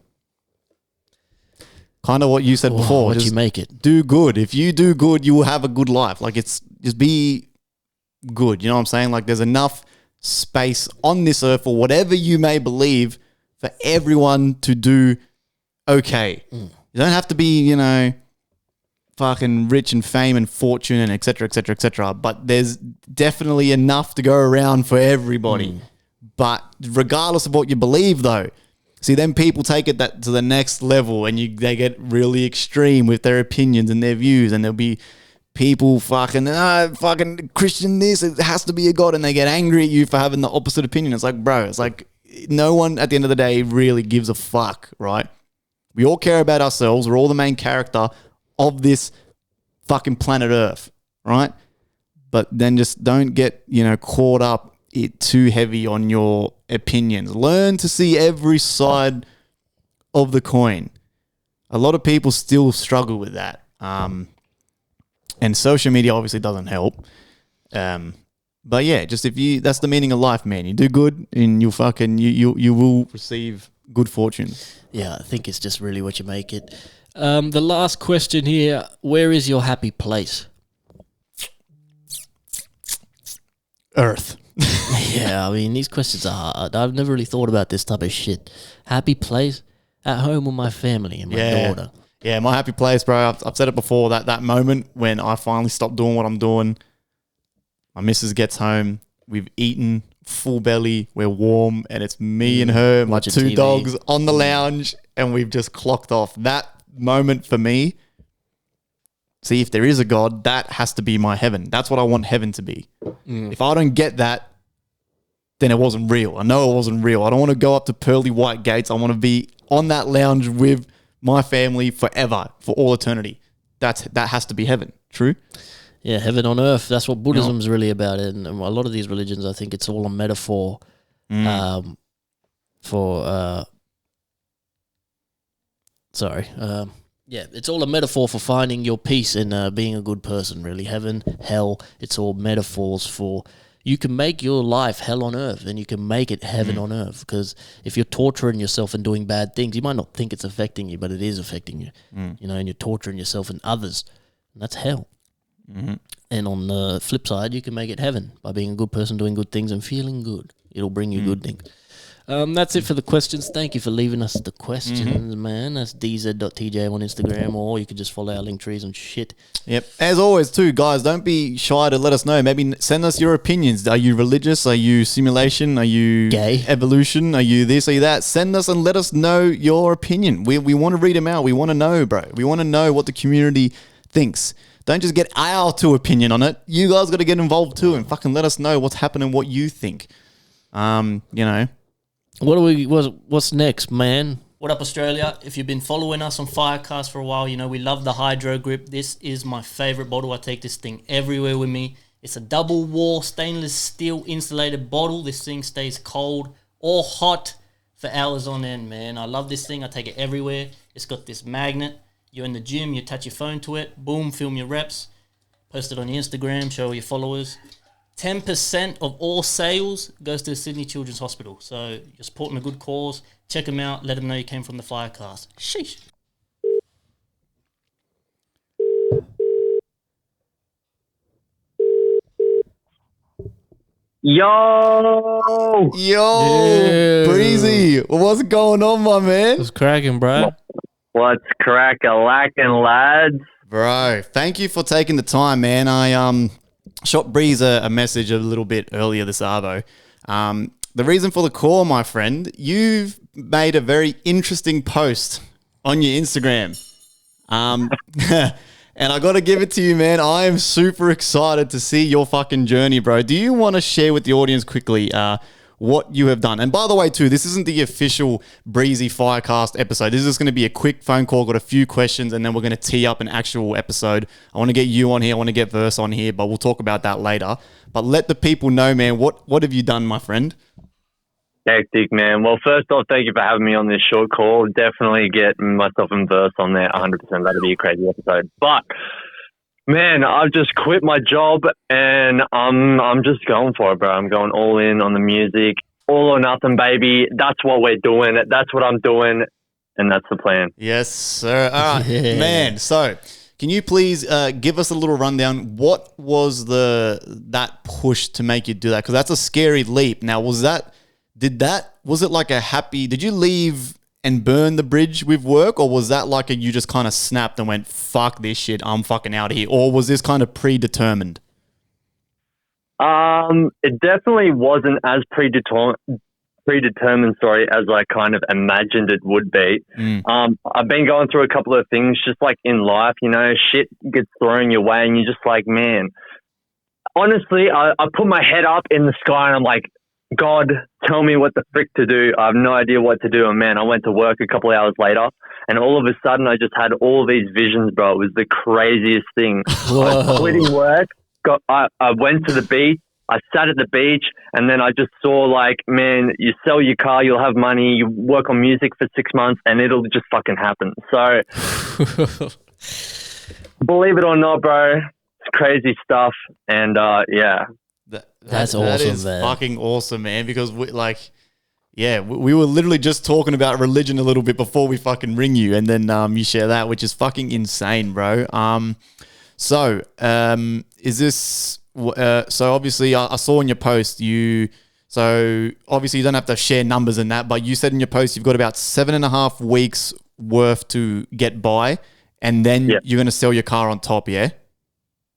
of what you said before. What Just you make it? do good. If you do good, you will have a good life. Like, it's just be good. You know what I'm saying? Like, there's enough space on this earth for whatever you may believe for everyone to do okay. You don't have to be, fucking rich and fame and fortune and et cetera, et cetera, et cetera. But there's definitely enough to go around for everybody. But regardless of what you believe, though, see, then people take it that to the next level, and they get really extreme with their opinions and their views, and there'll be people fucking Christian this, it has to be a God, and they get angry at you for having the opposite opinion. It's like, bro, it's like no one at the end of the day really gives a fuck, right? We all care about ourselves. We're all the main character of this fucking planet Earth, right? But then just don't get, caught up too heavy on your opinions. Learn to see every side of the coin. A lot of people still struggle with that. And social media obviously doesn't help. But yeah, just that's the meaning of life, man. You do good and you will receive good fortune. Yeah, I think it's just really what you make it. The last question here, where is your happy place? Earth. Yeah, I mean, these questions are hard. I've never really thought about this type of shit. Happy place? At home with my family and my daughter. Yeah, my happy place, bro. I've said it before, that moment when I finally stop doing what I'm doing. My missus gets home. We've eaten full belly. We're warm. And it's me and her, my Watching two TV. dogs on the lounge. And we've just clocked off. That moment for me, see, if there is a God, that has to be my heaven. That's what I want heaven to be. If I don't get that, then it wasn't real. I know it wasn't real. I don't want to go up to pearly white gates. I want to be on that lounge with my family forever, for all eternity. That has to be heaven. True? Yeah, heaven on earth. That's what Buddhism's really about. And a lot of these religions, I think it's all a metaphor for... yeah, it's all a metaphor for finding your peace and being a good person, really. Heaven, hell, it's all metaphors for... You can make your life hell on earth, and you can make it heaven on earth. Because if you're torturing yourself and doing bad things, you might not think it's affecting you, but it is affecting you. And you're torturing yourself and others. And that's hell. And on the flip side, you can make it heaven by being a good person, doing good things, and feeling good. It'll bring you good things. That's it for the questions. Thank you for leaving us the questions, man. That's dz.tj on Instagram, or you could just follow our link trees and shit. Yep. As always, too, guys, don't be shy to let us know. Maybe send us your opinions. Are you religious? Are you simulation? Are you Gay? Evolution? Are you this? Are you that? Send us and let us know your opinion. We want to read them out. We want to know, bro. We want to know what the community thinks. Don't just get our opinion on it. You guys got to get involved too and fucking let us know what's happening, what you think. What's next, man? What up, Australia? If you've been following us on FireCast for a while, we love the Hydro Grip. This is my favorite bottle. I take this thing everywhere with me. It's a double wall stainless steel insulated bottle. This thing stays cold or hot for hours on end, man. I love this thing. I take it everywhere. It's got this magnet. You're in the gym, you touch your phone to it, boom, film your reps, post it on your Instagram, show your followers. 10% of all sales goes to the Sydney Children's Hospital. So you're supporting a good cause. Check them out. Let them know you came from the FireCast. Sheesh. Yo! Yo, Breezy, what's going on, my man? It's cracking, bro. What's crack-a-lackin', lads? Bro, thank you for taking the time, man. I shot Breeze a message a little bit earlier this arvo. The reason for the call, my friend, you've made a very interesting post on your Instagram. And I got to give it to you, man. I am super excited to see your fucking journey, bro. Do you want to share with the audience quickly what you have done? And by the way, too, this isn't the official Breezy FireCast episode. This is just going to be a quick phone call. Got a few questions, and then we're going to tee up an actual episode. I want to get you on here. I want to get Verse on here, but we'll talk about that later. But let the people know, man, what have you done, my friend? Hectic, man. Well, first off, thank you for having me on this short call. Definitely get myself and Verse on there 100%. That'll be a crazy episode. But, man, I've just quit my job and I'm just going for it, bro. I'm going all in on the music. All or nothing, baby. That's what we're doing. That's what I'm doing. And that's the plan. Yes, sir. All right, man. So, can you please give us a little rundown? What was that push to make you do that? Because that's a scary leap. Now, was it like a happy, did you leave and burn the bridge with work, or was that like you just kind of snapped and went, fuck this shit, I'm fucking out of here? Or was this kind of predetermined? It definitely wasn't as predetermined, as I kind of imagined it would be. I've been going through a couple of things just like in life, you know, shit gets thrown your way and you're just like, man, honestly, I put my head up in the sky and I'm like, God, tell me what the frick to do. I have no idea what to do. And man, I went to work a couple of hours later and all of a sudden I just had all these visions, bro. It was the craziest thing. I was quitting work. I went to the beach. I sat at the beach and then I just saw like, man, you sell your car, you'll have money, you work on music for 6 months and it'll just fucking happen. So believe it or not, bro, it's crazy stuff. And yeah. That's awesome, that is man. Fucking awesome, man. Because we were literally just talking about religion a little bit before we fucking ring you, and then you share that, which is fucking insane, bro. So is this? So obviously, I saw in your post So obviously, you don't have to share numbers in that, but you said in your post you've got about 7.5 weeks worth to get by, and then you're going to sell your car on top, yeah.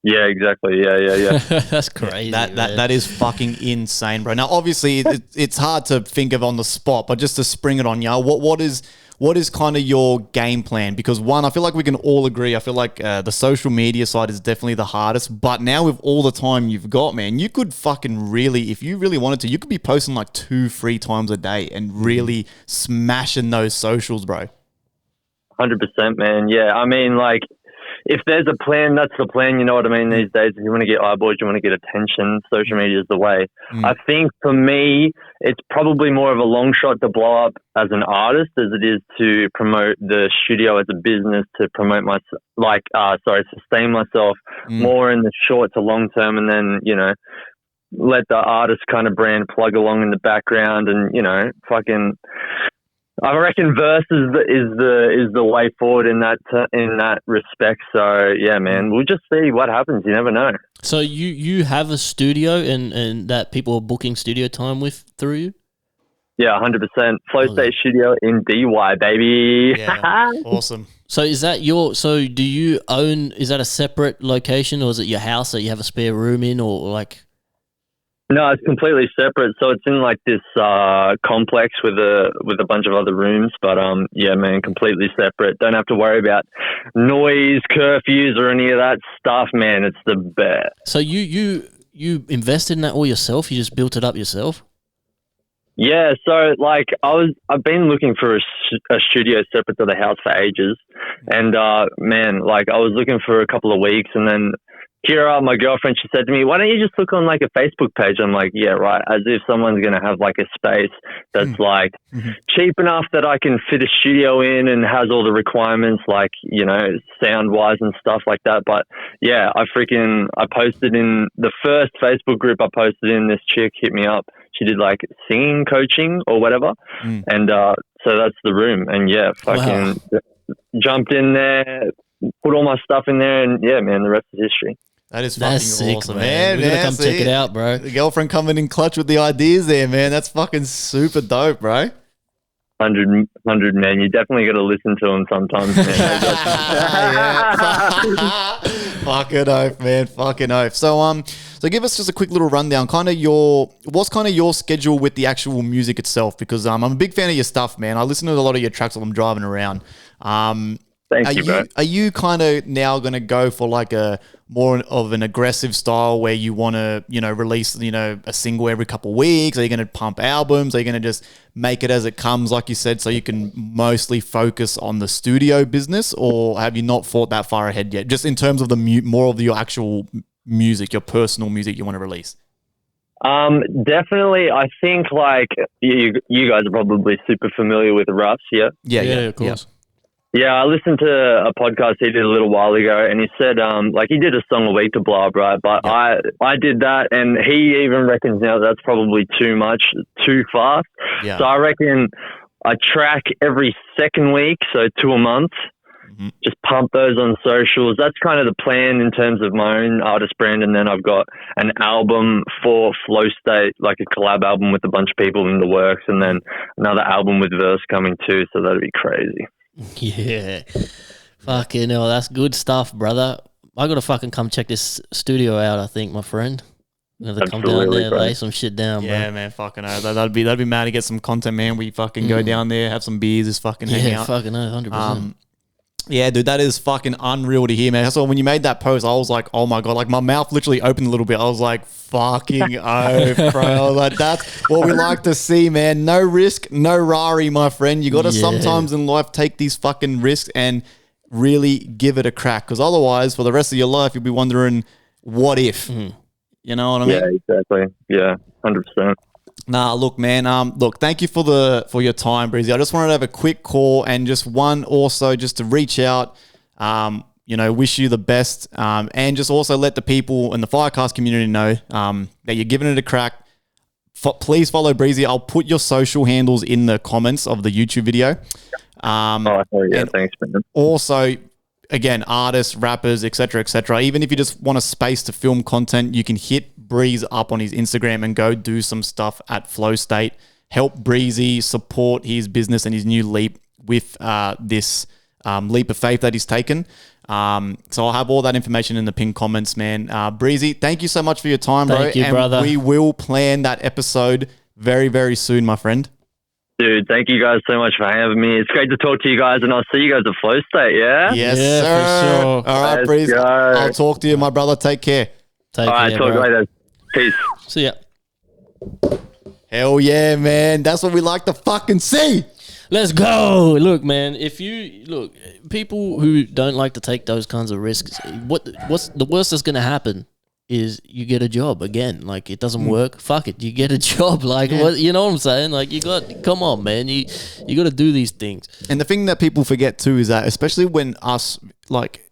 Yeah, exactly. Yeah. That's crazy. That is fucking insane, bro. Now, obviously, it's hard to think of on the spot, but just to spring it on you, what is kind of your game plan? Because one, I feel like we can all agree. I feel like the social media side is definitely the hardest. But now with all the time you've got, man, you could fucking really, if you really wanted to, you could be posting like 2-3 times a day and really smashing those socials, bro. 100%, man. Yeah, I mean, like, if there's a plan, that's the plan. You know what I mean? These days, if you want to get eyeballs, you want to get attention, social media is the way. I think for me, it's probably more of a long shot to blow up as an artist as it is to promote the studio as a business, to promote sustain myself more in the short to long term, and then, you know, let the artist kind of brand plug along in the background and, you know, fucking... I reckon Verse is the way forward in that respect. So yeah, man, we'll just see what happens. You never know. So you have a studio and that people are booking studio time with through you? Yeah, 100%. Flow State Studio in DY, baby. Yeah, awesome. So is that do you own? Is that a separate location, or is it your house that you have a spare room in, or like? No, it's completely separate. So it's in like this complex with a bunch of other rooms. But yeah, man, completely separate. Don't have to worry about noise, curfews, or any of that stuff, man. It's the best. So you invested in that all yourself? You just built it up yourself? Yeah. So like I've been looking for a studio separate to the house for ages, and man, like I was looking for a couple of weeks, and then Kira, my girlfriend, she said to me, why don't you just look on like a Facebook page? I'm like, yeah, right. As if someone's going to have like a space that's like cheap enough that I can fit a studio in and has all the requirements, like, you know, sound wise and stuff like that. But yeah, I posted in the first Facebook group I posted in, this chick hit me up. She did like singing coaching or whatever. And so that's the room. And yeah, fucking jumped in there, put all my stuff in there, and yeah, man, the rest is history. That is That's fucking sick, awesome, man. man. We're gonna come check it out, bro. The girlfriend coming in clutch with the ideas there, man. That's fucking super dope, bro. 100, man. You definitely got to listen to them sometimes, man. Fucking oath, man. Fucking oath. So give us just a quick little rundown. What's kind of your schedule with the actual music itself? Because I'm a big fan of your stuff, man. I listen to a lot of your tracks while I'm driving around. Thank you, bro. Are you kind of now going to go for like a more of an aggressive style where you want to, release, a single every couple of weeks? Are you going to pump albums? Are you going to just make it as it comes, like you said, so you can mostly focus on the studio business? Or have you not thought that far ahead yet? Just in terms of the more of your actual music, your personal music you want to release? Definitely. I think like you guys are probably super familiar with Russ, yeah? Yeah, of course. Yeah, I listened to a podcast he did a little while ago, and he said, he did a song a week to blow up, right? But I did that, and he even reckons now that's probably too much, too fast. Yeah. So I reckon I track every second week, so 2 a month. Mm-hmm. Just pump those on socials. That's kind of the plan in terms of my own artist brand. And then I've got an album for Flow State, like a collab album with a bunch of people in the works, and then another album with Verse coming too. So that'd be crazy. Yeah. Fucking hell, that's good stuff, brother. I gotta fucking come check this studio out, I think, my friend. I'm gonna come down there, lay some shit down, bro. Yeah, man, fucking hell. That'd be mad to get some content, man. We fucking go down there, have some beers, just fucking hang out. Fucking hell, 100%. Yeah, dude, that is fucking unreal to hear, man. So when you made that post, I was like, oh my God, like my mouth literally opened a little bit. I was like, fucking oath, bro. I was like, that's what we like to see, man. No risk, no rari, my friend. You got to sometimes in life take these fucking risks and really give it a crack. Because otherwise, for the rest of your life, you'll be wondering, what if? You know what I mean? Yeah, exactly. Yeah, 100%. Nah, look, man. Look, thank you for your time, Breezy. I just wanted to have a quick call and just to reach out. Wish you the best, and just also let the people in the FireCast community know that you're giving it a crack. Please follow Breezy. I'll put your social handles in the comments of the YouTube video. Thanks, man. Also, again, artists, rappers, etc. Even if you just want a space to film content, you can hit Breeze up on his Instagram and go do some stuff at Flow State. Help Breezy support his business and his new leap with this leap of faith that he's taken. So I'll have all that information in the pinned comments, man. Breezy, thank you so much for your time, bro. Thank you, brother. We will plan that episode very, very soon, my friend. Dude, thank you guys so much for having me. It's great to talk to you guys, and I'll see you guys at Flow State, yeah? Yes, Yeah, sir. for sure. All right, Let's Breeze. go. I'll talk to you, my brother. Take care. Take All right, care, talk bro. later. Peace. See ya. Hell yeah, man. That's what we like to fucking see. Let's go. Look, man, people who don't like to take those kinds of risks, what's the worst that's going to happen is you get a job again. Like, it doesn't work. Fuck it. You get a job. Like, what, you know what I'm saying? Like, come on, man. You got to do these things. And the thing that people forget too is that, especially when us, like,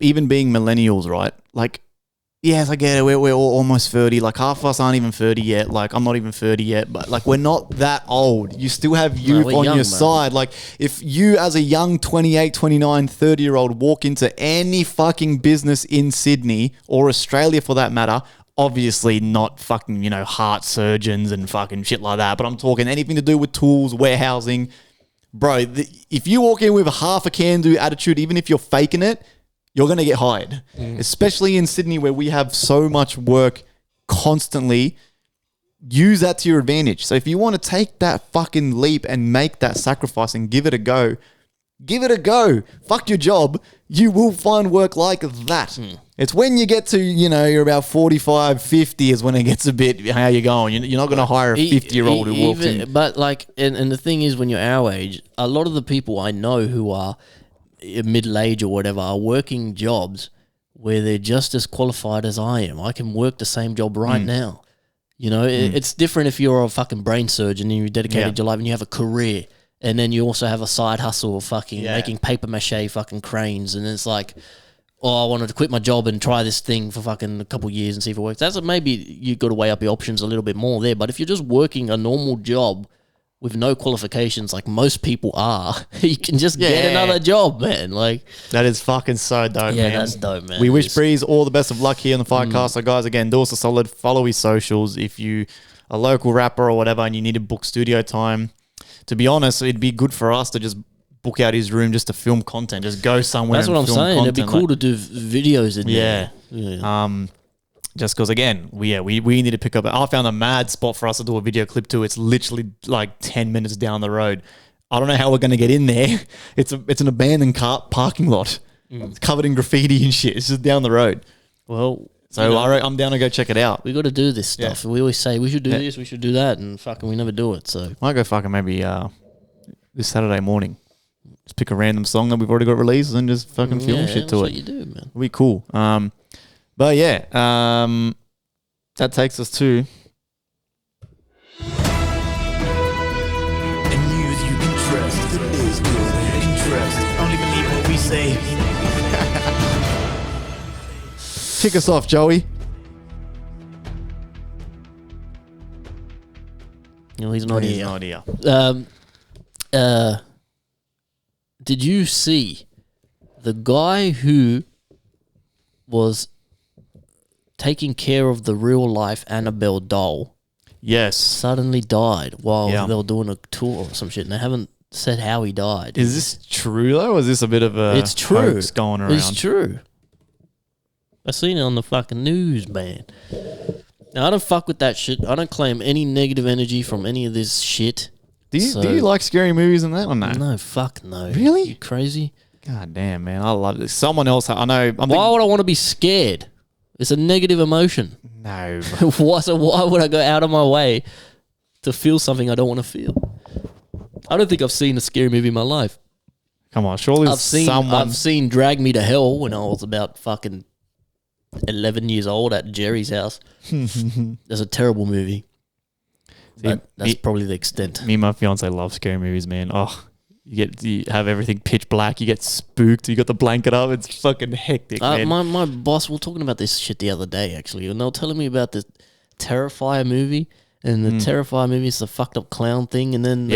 even being millennials, right? Like, yes, I get it. We're all almost 30. Like, half of us aren't even 30 yet. Like, I'm not even 30 yet. But, like, we're not that old. You still have youth on your side. Like, if you as a young 28, 29, 30-year-old walk into any fucking business in Sydney or Australia for that matter, obviously not fucking, heart surgeons and fucking shit like that. But I'm talking anything to do with tools, warehousing. Bro, if you walk in with a half a can-do attitude, even if you're faking it, you're going to get hired, especially in Sydney where we have so much work constantly. Use that to your advantage. So if you want to take that fucking leap and make that sacrifice and give it a go, give it a go. Fuck your job. You will find work like that. It's when you get to, you're about 45, 50 is when it gets a bit, how you going? You're not going to hire a 50-year-old who walks in. But like, and the thing is, when you're our age, a lot of the people I know who are middle age or whatever are working jobs where they're just as qualified as I am. I can work the same job right now. It's different if you're a fucking brain surgeon and you dedicated your life and you have a career, and then you also have a side hustle of fucking making paper mache fucking cranes, and it's like, I wanted to quit my job and try this thing for fucking a couple of years and see if it works. That's maybe you got to weigh up your options a little bit more there. But if you're just working a normal job with no qualifications like most people are, you can just get another job, man. Like That is fucking so dope, yeah, man. that's dope, man. We wish Breeze all the best of luck here on the FireCast. So, guys, again, do us a solid. Follow his socials. If you a local rapper or whatever and you need to book studio time, to be honest, it'd be good for us to just book out his room just to film content. Just go somewhere. That's what I'm saying. It'd be cool to do videos in there. Yeah. Just because, again, we need to pick up. I found a mad spot for us to do a video clip too. It's literally like 10 minutes down the road. I don't know how we're going to get in there. It's an abandoned car parking lot. It's covered in graffiti and shit. It's just down the road. Well, So I'm down to go check it out. We got to do this stuff. We always say we should do this, we should do that, and fucking we never do it. So I might go fucking maybe this Saturday morning. Just pick a random song that we've already got released and just fucking film shit to that's it. what you do, man. It'll be cool. But yeah, that takes us to The news you can trust. The news you can trust. Only believe what we say. kick us off, Joey. No, he's not He's here. not here. Did you see the guy who was taking care of the real life Annabelle doll Yes. suddenly died while Yeah. they were doing a tour or some shit, and they haven't said how he died? Is this true though? Or is this a bit of a It's true. hoax going around? It's true. I seen it on the fucking news, man. Now, I don't fuck with that shit. I don't claim any negative energy from any of this shit. Do you like scary movies and that or no? No, fuck no. Really? You crazy? God damn, man. I love it. Someone else, I know. Why would I want to be scared? It's a negative emotion. No. Why would I go out of my way to feel something I don't want to feel? I don't think I've seen a scary movie in my life. Come on, surely I've seen Drag Me to Hell when I was about fucking 11 years old at Jerry's house. That's a terrible movie. But that's probably the extent. Me and my fiance love scary movies, man. Oh, you have everything pitch black. You get spooked. You got the blanket up. It's fucking hectic, man. My boss, we were talking about this shit the other day, actually, and they were telling me about the Terrifier movie. And the Terrifier movie is the fucked up clown thing. And then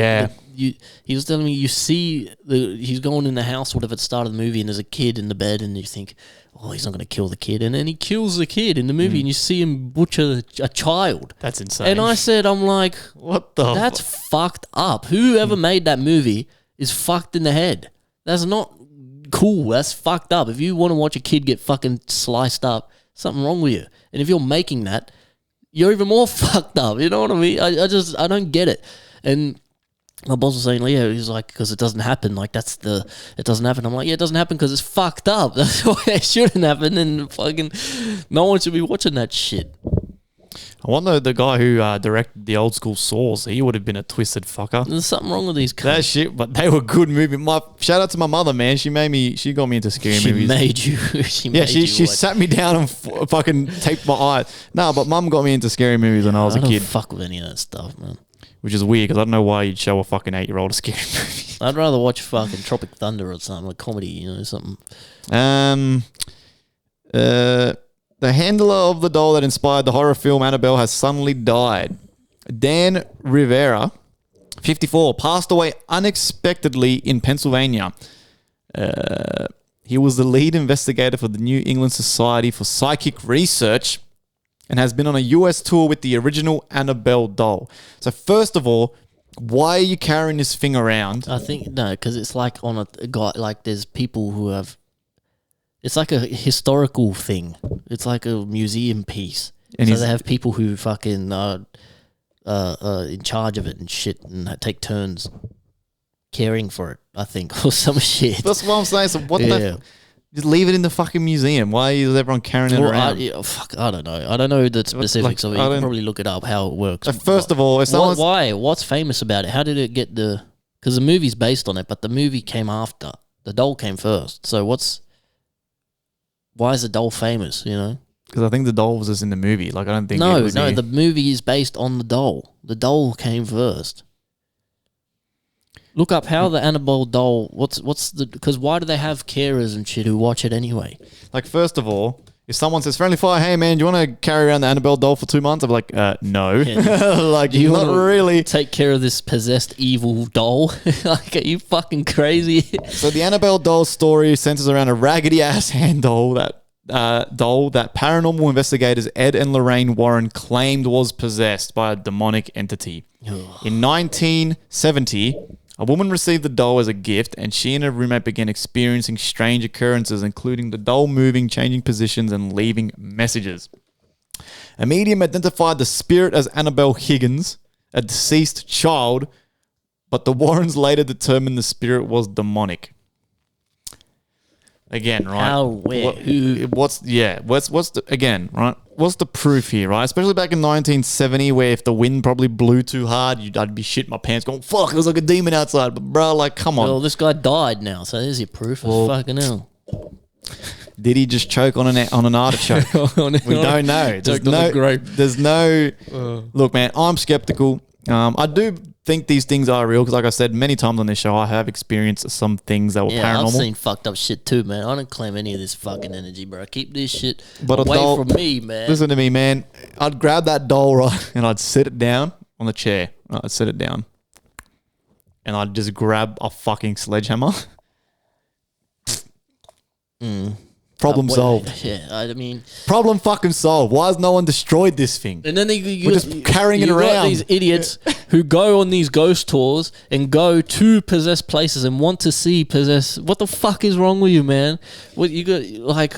he was telling me he's going in the house, whatever, at the start of the movie, and there's a kid in the bed, and you think, oh, he's not going to kill the kid. And then he kills the kid in the movie, and you see him butcher a child. That's insane. And I said, I'm like, what the? That's fucked up. Whoever made that movie is fucked in the head. That's not cool. That's fucked up. If you want to watch a kid get fucking sliced up, something wrong with you. And if you're making that, you're even more fucked up. You know what I mean? I don't get it. And my boss was saying, yeah, he's like, because it doesn't happen. Like, it doesn't happen. I'm like, yeah, it doesn't happen because it's fucked up. That's why it shouldn't happen. And fucking no one should be watching that shit. I wonder the guy who directed the old school Saws, he would have been a twisted fucker. There's something wrong with these That shit, but they were good movies. Shout out to my mother, man. She got me into scary movies. She sat me down and fucking taped my eyes. No, but mum got me into scary movies when I was a kid. I don't fuck with any of that stuff, man. Which is weird because I don't know why you'd show a fucking 8-year-old a scary movie. I'd rather watch fucking Tropic Thunder or something, a comedy, something. The handler of the doll that inspired the horror film Annabelle has suddenly died. Dan Rivera, 54, passed away unexpectedly in Pennsylvania. He was the lead investigator for the New England Society for Psychic Research and has been on a US tour with the original Annabelle doll. So first of all, why are you carrying this thing around? I think, no, because it's like on a guy, like there's people who have, it's like a historical thing. It's like a museum piece. And so they have people who fucking are in charge of it and shit and take turns caring for it, I think, or some shit. That's what I'm saying. So what the... Just leave it in the fucking museum. Why is everyone carrying it around? I don't know. I don't know the specifics of it. You can probably look it up, how it works. First of all, if someone's... Why? What's famous about it? How did it get the... Because the movie's based on it, but the movie came after. The doll came first. So why is the doll famous, Because I think the doll was just in the movie. Like, I don't think the movie is based on the doll. The doll came first. Look up how the Annabelle doll, because why do they have carers and shit who watch it anyway? Like, first of all, If someone says, Friendly Fire, hey man, do you want to carry around the Annabelle doll for 2 months? I'm like, no. Like, You not wanna really. take care of this possessed evil doll? Like, are you fucking crazy? So the Annabelle doll story centers around a raggedy ass hand doll that paranormal investigators Ed and Lorraine Warren claimed was possessed by a demonic entity. In 1970, a woman received the doll as a gift, and she and her roommate began experiencing strange occurrences, including the doll moving, changing positions, and leaving messages. A medium identified the spirit as Annabelle Higgins, a deceased child, but the Warrens later determined the spirit was demonic. Again, right? How, where, who? What's the again, right? What's the proof here, right? Especially back in 1970, where if the wind probably blew too hard, I'd be shitting my pants, going, "Fuck, there's like a demon outside." But bro, like, come on. Well, this guy died now, so there's your proof. Fucking hell. Did he just choke on an artichoke? We don't know. There's no. Look, man, I'm skeptical. I do think these things are real because, like I said many times on this show, I have experienced some things that were paranormal. I've seen fucked up shit too, man. I don't claim any of this fucking energy, bro. Keep this shit But away from me, man. Listen to me, man. I'd grab that doll, right, and I'd sit it down on the chair. I'd sit it down, and I'd just grab a fucking sledgehammer. Problem solved. Yeah, I mean, problem fucking solved. Why has no one destroyed this thing? And then we're just carrying it around. Got these idiots who go on these ghost tours and go to possessed places and want to see possessed. What the fuck is wrong with you, man? What you got? Like,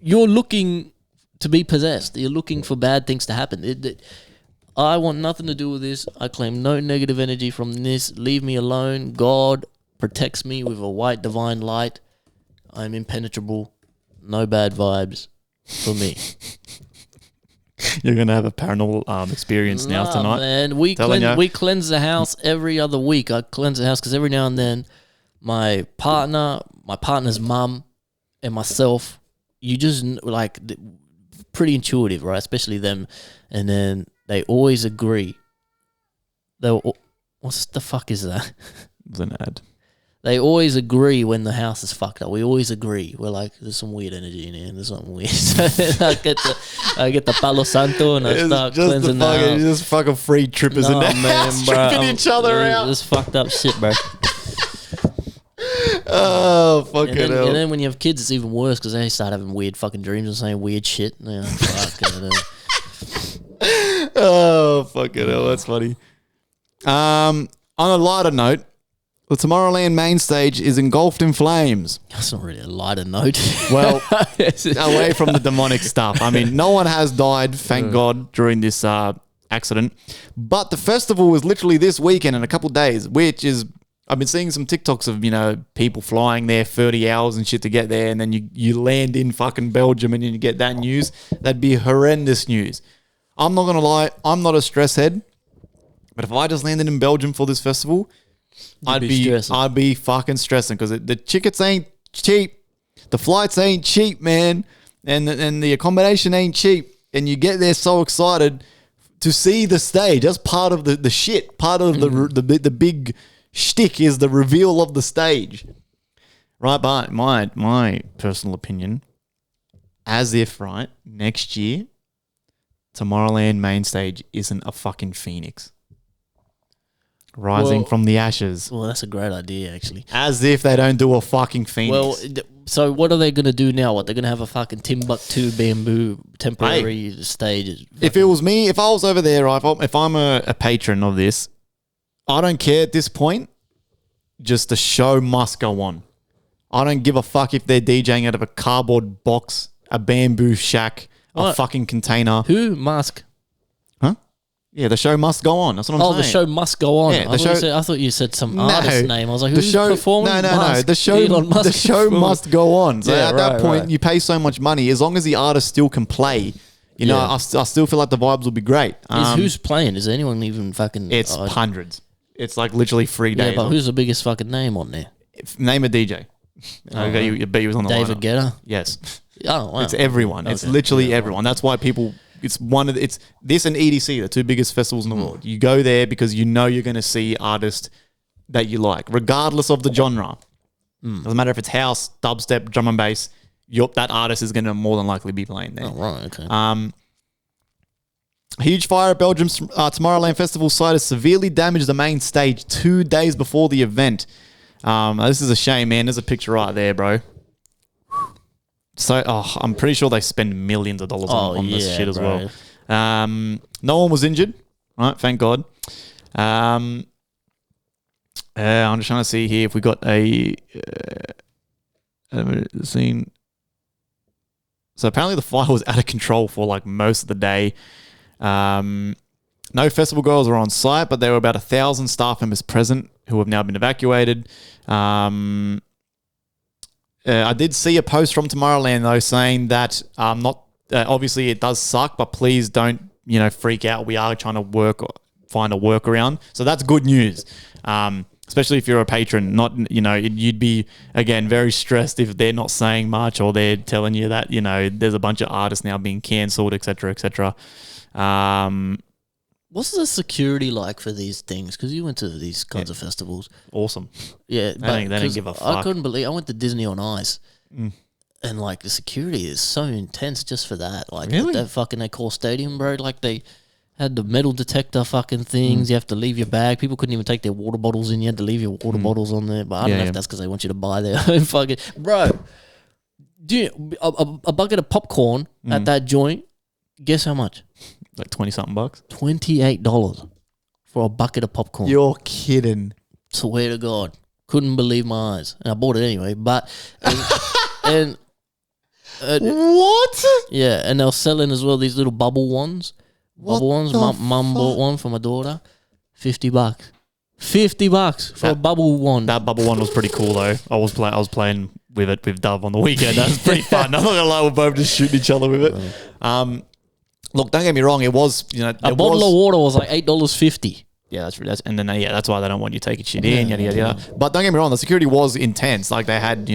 you're looking to be possessed. You're looking for bad things to happen. I want nothing to do with this. I claim no negative energy from this. Leave me alone. God protects me with a white divine light. I'm impenetrable. No bad vibes for me. You're going to have a paranormal experience now tonight. Man, we cleanse the house every other week. I cleanse the house because every now and then my partner's mum, and myself, you just like pretty intuitive, right? Especially them. And then they always agree. What's the fuck is that? It was an ad. They always agree when the house is fucked up. We always agree. We're like, there's some weird energy in here. There's something weird. So I get the Palo Santo and I start cleansing the house. Just fucking free trippers in there, man, tripping each other out. This fucked up shit, bro. Oh, fucking hell. And then when you have kids, it's even worse because they start having weird fucking dreams and saying weird shit. Yeah, fucking hell. Oh, fucking hell. That's funny. On a lighter note, the Tomorrowland main stage is engulfed in flames. That's not really a lighter note. Well, away from the demonic stuff. I mean, no one has died, thank God, during this accident. But the festival was literally this weekend in a couple of days, which is, I've been seeing some TikToks of, people flying there 30 hours and shit to get there, and then you land in fucking Belgium and then you get that news. That'd be horrendous news. I'm not going to lie, I'm not a stress head, but if I just landed in Belgium for this festival, I'd be fucking stressing because the tickets ain't cheap, the flights ain't cheap, man, and the accommodation ain't cheap, and you get there so excited to see the stage. That's part of the shit. Part of the big shtick is the reveal of the stage, right? But my personal opinion, as if right next year, Tomorrowland main stage isn't a fucking phoenix rising from the ashes. Well, that's a great idea, actually. As if they don't do a fucking phoenix. Well, so what are they going to do now? What, they're going to have a fucking Timbuktu bamboo temporary stage? If it was me, if I was over there, if I'm a patron of this, I don't care at this point. Just the show must go on. I don't give a fuck if they're DJing out of a cardboard box, a bamboo shack, a fucking container. Who? Musk? Huh? Yeah, the show must go on. That's what I'm saying. Oh, the show must go on. Yeah, I thought you said some artist name. I was like, who's performing? No. The show must go on. So at that point, you pay so much money. As long as the artist still can play, I still feel like the vibes will be great. Who's playing? Is anyone even fucking... It's hundreds. It's like literally 3 days. Yeah, but who's the biggest fucking name on there? Name a DJ. I bet he was on the David Guetta? Yes. Oh, wow. It's everyone. Okay. It's literally everyone. That's why people... It's this and EDC, the two biggest festivals in the world. You go there because you know you're going to see artists that you like, regardless of the genre. Doesn't matter if it's house, dubstep, drum and bass. that artist is going to more than likely be playing there. Oh, right, okay. Huge fire at Belgium's Tomorrowland Festival site has severely damaged the main stage 2 days before the event. This is a shame, man. There's a picture right there, bro. So, I'm pretty sure they spend millions of dollars on this shit as well. No one was injured, right? Thank God. I'm just trying to see here if we got a scene. So apparently the fire was out of control for like most of the day. No festival goers were on site, but there were about 1,000 staff members present who have now been evacuated. I did see a post from Tomorrowland though saying that obviously it does suck, but please don't freak out. We are trying to find a workaround, so that's good news. Especially if you're a patron, you'd be again very stressed if they're not saying much or they're telling you that there's a bunch of artists now being cancelled, etc., etc. What's the security like for these things? Because you went to these kinds of festivals. Awesome. Yeah, they don't give a fuck. I couldn't believe I went to Disney on Ice, and like the security is so intense just for that. Like really? that fucking they call stadium, bro. Like they had the metal detector fucking things. You have to leave your bag. People couldn't even take their water bottles in. You had to leave your water bottles on there. But I don't know if that's because they want you to buy their own fucking bro. A bucket of popcorn at that joint. Guess how much? Like 20-something bucks. $28 for a bucket of popcorn. You're kidding. Swear to God, couldn't believe my eyes, and I bought it anyway. But what? Yeah, and they were selling as well these little bubble ones. Mum bought one for my daughter. $50. $50 for a bubble one. That bubble one was pretty cool though. I was playing with it with Dove on the weekend. That was pretty fun. I'm not gonna lie, we're both just shooting each other with it. Look, don't get me wrong. It was a bottle of water was like $8.50. Yeah, that's why they don't want you taking shit in, yada yada yada. But don't get me wrong, the security was intense. Like they had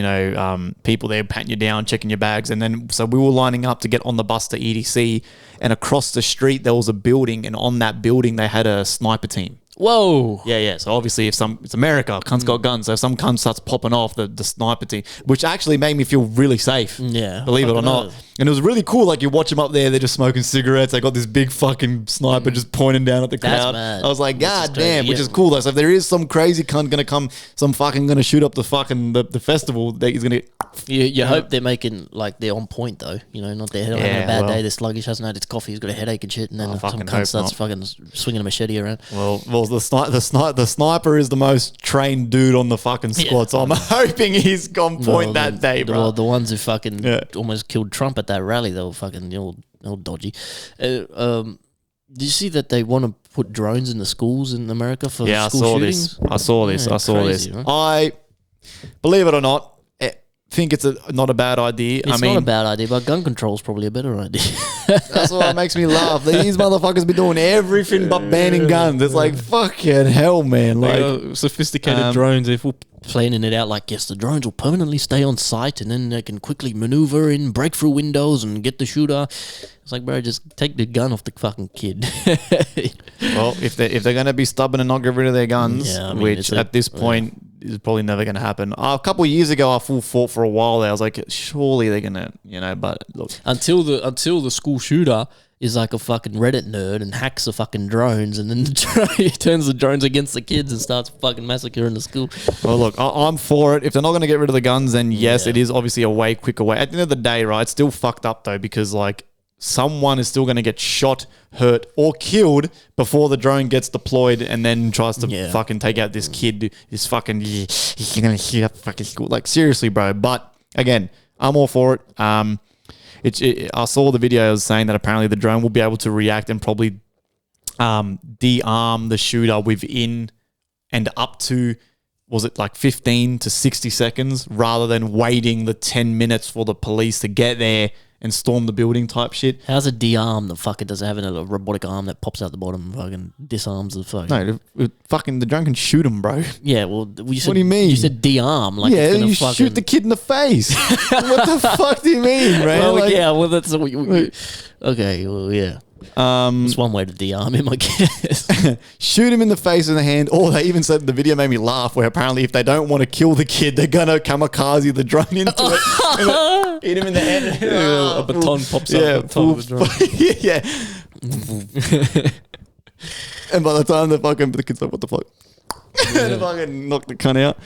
people there patting you down, checking your bags, and then so we were lining up to get on the bus to EDC, and across the street there was a building, and on that building they had a sniper team. Whoa. Yeah. So obviously it's America, cunts got guns. So if some cunt starts popping off the sniper team, which actually made me feel really safe. Yeah. Believe it or not. And it was really cool. Like you watch them up there, they're just smoking cigarettes. They got this big fucking sniper just pointing down at the crowd. Mad. I was like, God damn, which is cool though. So if there is some crazy cunt gonna come, some fucking gonna shoot up the fucking the festival, he's gonna You hope they're making like they're on point though, not they're having a bad day, they're sluggish, hasn't had his coffee, he's got a headache and shit, and then some cunt starts fucking swinging a machete around. Well, the sniper is the most trained dude on the fucking squad, so I'm hoping he's on point that day, bro. The ones who fucking almost killed Trump at that rally, they were fucking all dodgy. Did you see that they want to put drones in the schools in America for school shootings? I saw this. Right? I believe it or not, think it's not a bad idea. It's not a bad idea, but gun control is probably a better idea. That's what makes me laugh. These motherfuckers be doing everything but banning guns. It's like fucking hell, man. Like sophisticated drones, they're full planning it out like, yes, the drones will permanently stay on site and then they can quickly maneuver in, break through windows and get the shooter. It's like, bro, just take the gun off the fucking kid. Well, if they're going to be stubborn and not get rid of their guns, which at this point is probably never going to happen. A couple of years ago, I full fought for a while there. I was like, surely they're going to, but look. Until the school shooter is like a fucking Reddit nerd and hacks the fucking drones, and then he turns the drones against the kids and starts fucking massacring the school. Well, look, I'm for it. If they're not going to get rid of the guns, then yes, it is obviously a way quicker way. At the end of the day, right, it's still fucked up though, because like someone is still going to get shot, hurt, or killed before the drone gets deployed and then tries to fucking take out this kid. This fucking, he's going to shoot up the fucking school. Like seriously, bro. But again, I'm all for it. I saw the video saying that apparently the drone will be able to react and probably de-arm the shooter within and up to, was it like 15 to 60 seconds rather than waiting the 10 minutes for the police to get there and storm the building type shit. How's a de-arm? The fucker does it have a robotic arm that pops out the bottom and fucking disarms the fucking... No, the drone can shoot him, bro. Yeah, well, you said, what do you mean? You said de-arm. Like yeah, it's gonna you shoot the kid in the face. What the fuck do you mean, bro? Well, yeah, well, that's... okay, well, yeah. It's one way to de-arm him, I guess. Shoot him in the face and the hand. Or they even said the video made me laugh where apparently if they don't want to kill the kid, they're going to kamikaze the drone into it. Hit him in the head. A baton pops up on top of the drone. Yeah. And by the time the kid's like, what the fuck? They fucking knocked the cunt out.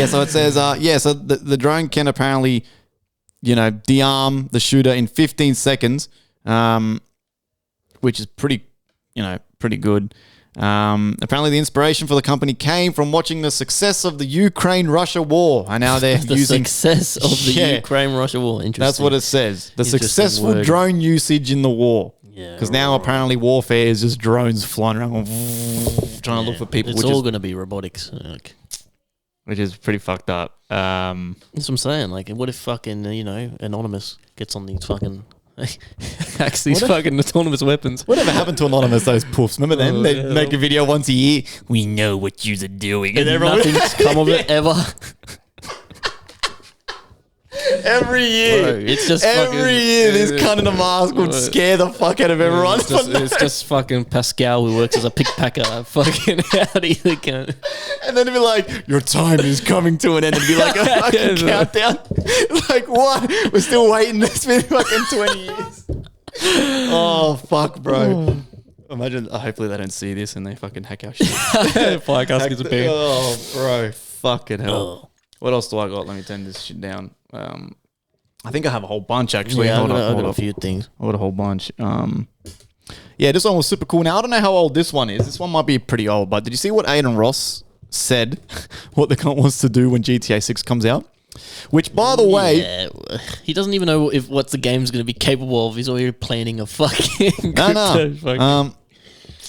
So it says, so the drone can apparently, de-arm the shooter in 15 seconds, which is pretty good. Apparently the inspiration for the company came from watching the success of the Ukraine-Russia war. And now they're using... success of the Ukraine-Russia war. Interesting. That's what it says. The Interesting successful word. drone usage in the war. Yeah. Because now apparently warfare is just drones flying around trying to look for people. It's all going to be robotics. Which is pretty fucked up. That's what I'm saying. Like, what if fucking, Anonymous gets on these fucking... hacks these fucking autonomous weapons. Whatever happened to Anonymous, those poofs? Remember them? They yeah. make a video once a year. We know what yous are doing. And Nothing's come of it ever. every year. Bro, it's just every year this cunt in a mask would scare the fuck out of everyone. It's just fucking Pascal who works as a pickpacker. Fucking out of the cunt. And then it'd be like, your time is coming to an end. It'd be like a fucking countdown. Like, what? We're still waiting. It's been fucking 20 years. Oh, fuck, bro. Imagine, hopefully they don't see this and they fucking hack our shit. FireCast gets a bang. Oh, bro. Fucking hell. What else do I got? Let me turn this shit down. I think I have a whole bunch, actually. Yeah, I've got a few things. I got a whole bunch. Yeah, this one was super cool. Now, I don't know how old this one is. This one might be pretty old, but did you see what Aiden Ross said what the cunt wants to do when GTA 6 comes out? Which, by the way... he doesn't even know what the game's going to be capable of. He's already planning a fucking crypto. No.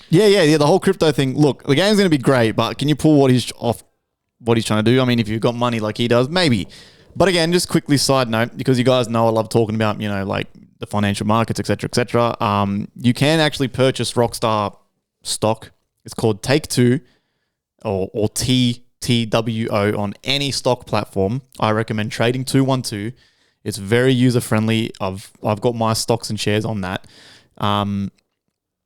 Yeah, the whole crypto thing. Look, the game's going to be great, but can you pull what he's trying to do? I mean, if you've got money like he does, maybe. But again, just quickly side note, because you guys know I love talking about, like the financial markets, etc., etc. You can actually purchase Rockstar stock. It's called Take-Two or TTWO on any stock platform. I recommend Trading 212. It's very user friendly. I've got my stocks and shares on that.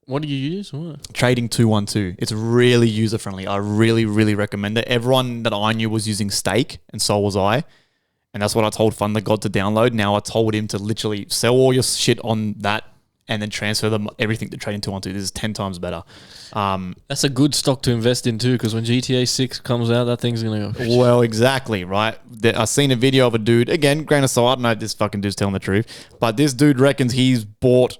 What do you use? What? Trading 212. It's really user friendly. I really, really recommend it. Everyone that I knew was using Stake, and so was I. And that's what I told Fund the God to download. Now I told him to literally sell all your shit on that and then transfer them everything to Trading 212. This is 10 times better. That's a good stock to invest in too, because when GTA 6 comes out, that thing's going to go... Well, exactly, right? I've seen a video of a dude, again, grain of salt, I don't know if this fucking dude's telling the truth, but this dude reckons he bought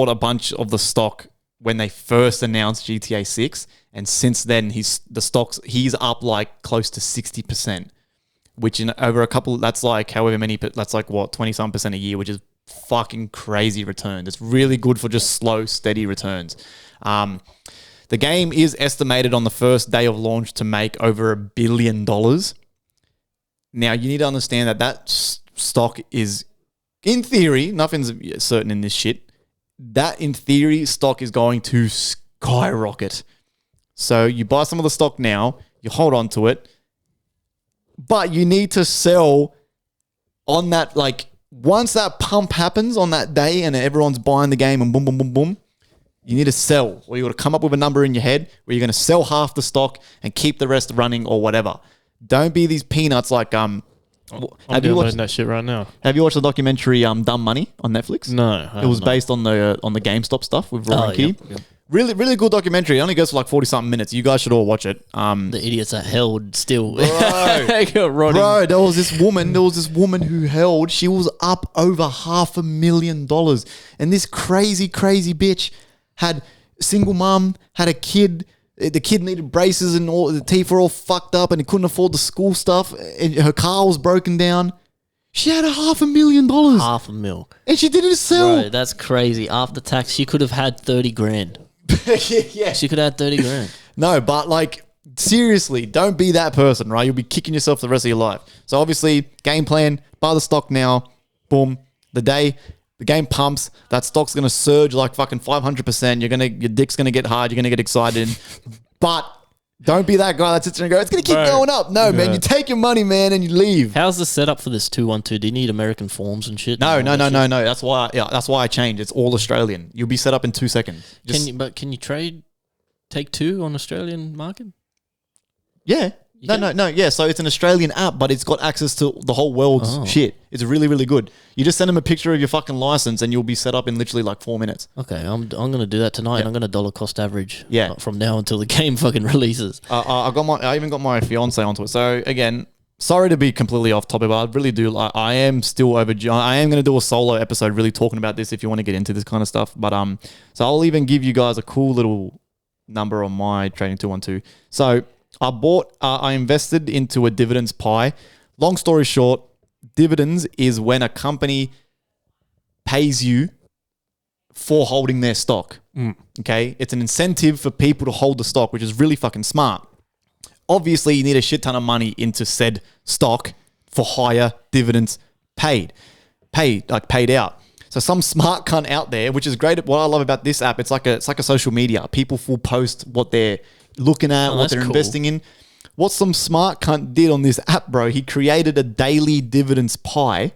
a bunch of the stock when they first announced GTA 6, and since then he's up like close to 60%. Which in over a couple, that's like however many, that's like what, 20-some% a year, which is fucking crazy returns. It's really good for just slow, steady returns. The game is estimated on the first day of launch to make over $1 billion. Now, you need to understand that stock is, in theory, nothing's certain in this shit, that in theory, stock is going to skyrocket. So you buy some of the stock now, you hold on to it, but you need to sell on that, like, once that pump happens on that day and everyone's buying the game and boom, boom, boom, boom, you need to sell. Or you got to come up with a number in your head where you're going to sell half the stock and keep the rest running or whatever. Don't be these peanuts like... I'm downloading that shit right now. Have you watched the documentary Dumb Money on Netflix? No. It was based on the GameStop stuff with Rowan Key. Yep. Really, really good documentary. It only goes for like 40-something minutes. You guys should all watch it. The idiots are held still. Bro, there was this woman who held, she was up over $500,000. And this crazy, crazy bitch had single mom, had a kid. The kid needed braces and all the teeth were all fucked up and he couldn't afford the school stuff. And her car was broken down. She had $500,000. $500,000. And she didn't sell. Bro, that's crazy. After tax, she could have had 30 grand. Yeah. She could have had 30 grand. No, but like, seriously, don't be that person, right? You'll be kicking yourself the rest of your life. So obviously, game plan, buy the stock now, boom. The day the game pumps, that stock's going to surge like fucking 500%. Your dick's going to get hard. You're going to get excited. But Don't be that guy that sits there and goes, it's going to keep going up. No, man, you take your money, man, and you leave. How's the setup for this 212? Do you need American forms and shit? No. That's why I changed. It's all Australian. You'll be set up in 2 seconds. Can you trade Take Two on Australian market? Yeah. No. Yeah, so it's an Australian app, but it's got access to the whole world's shit. It's really, really good. You just send them a picture of your fucking license and you'll be set up in literally like 4 minutes. Okay, I'm going to do that tonight. And I'm going to dollar cost average from now until the game fucking releases. I even got my fiance onto it. So again, sorry to be completely off topic, but I really do. I am still overdue. I am going to do a solo episode really talking about this if you want to get into this kind of stuff. But so I'll even give you guys a cool little number on my trading 212. So I invested into a dividends pie. Long story short, dividends is when a company pays you for holding their stock. Okay? It's an incentive for people to hold the stock, which is really fucking smart. Obviously, you need a shit ton of money into said stock for higher dividends paid out. So some smart cunt out there, which is great. What I love about this app, it's like a social media. People will post what they're looking at, what they're investing in. What some smart cunt did on this app, bro, he created a daily dividends pie,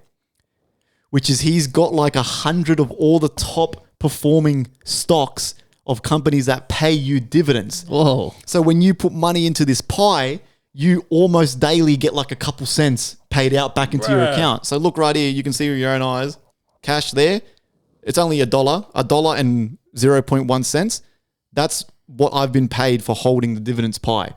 which is he's got like 100 of all the top performing stocks of companies that pay you dividends. Whoa. So when you put money into this pie, you almost daily get like a couple cents paid out back into your account. So look right here, you can see with your own eyes, cash there. It's only $1 and 0.1 cents. That's what I've been paid for holding the dividends pie.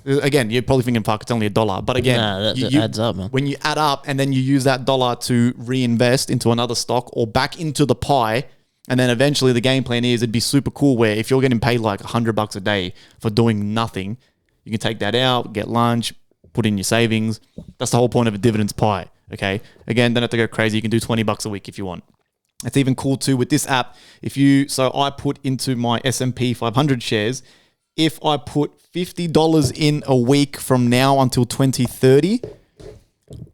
Again, you're probably thinking, fuck, it's only $1. But again, that adds up, man. When you add up and then you use that dollar to reinvest into another stock or back into the pie, and then eventually the game plan is it'd be super cool where if you're getting paid like $100 a day for doing nothing, you can take that out, get lunch, put in your savings. That's the whole point of a dividends pie. Okay. Again, don't have to go crazy. You can do $20 a week if you want. It's even cool too with this app. So I put into my S&P 500 shares. If I put $50 in a week from now until 2030,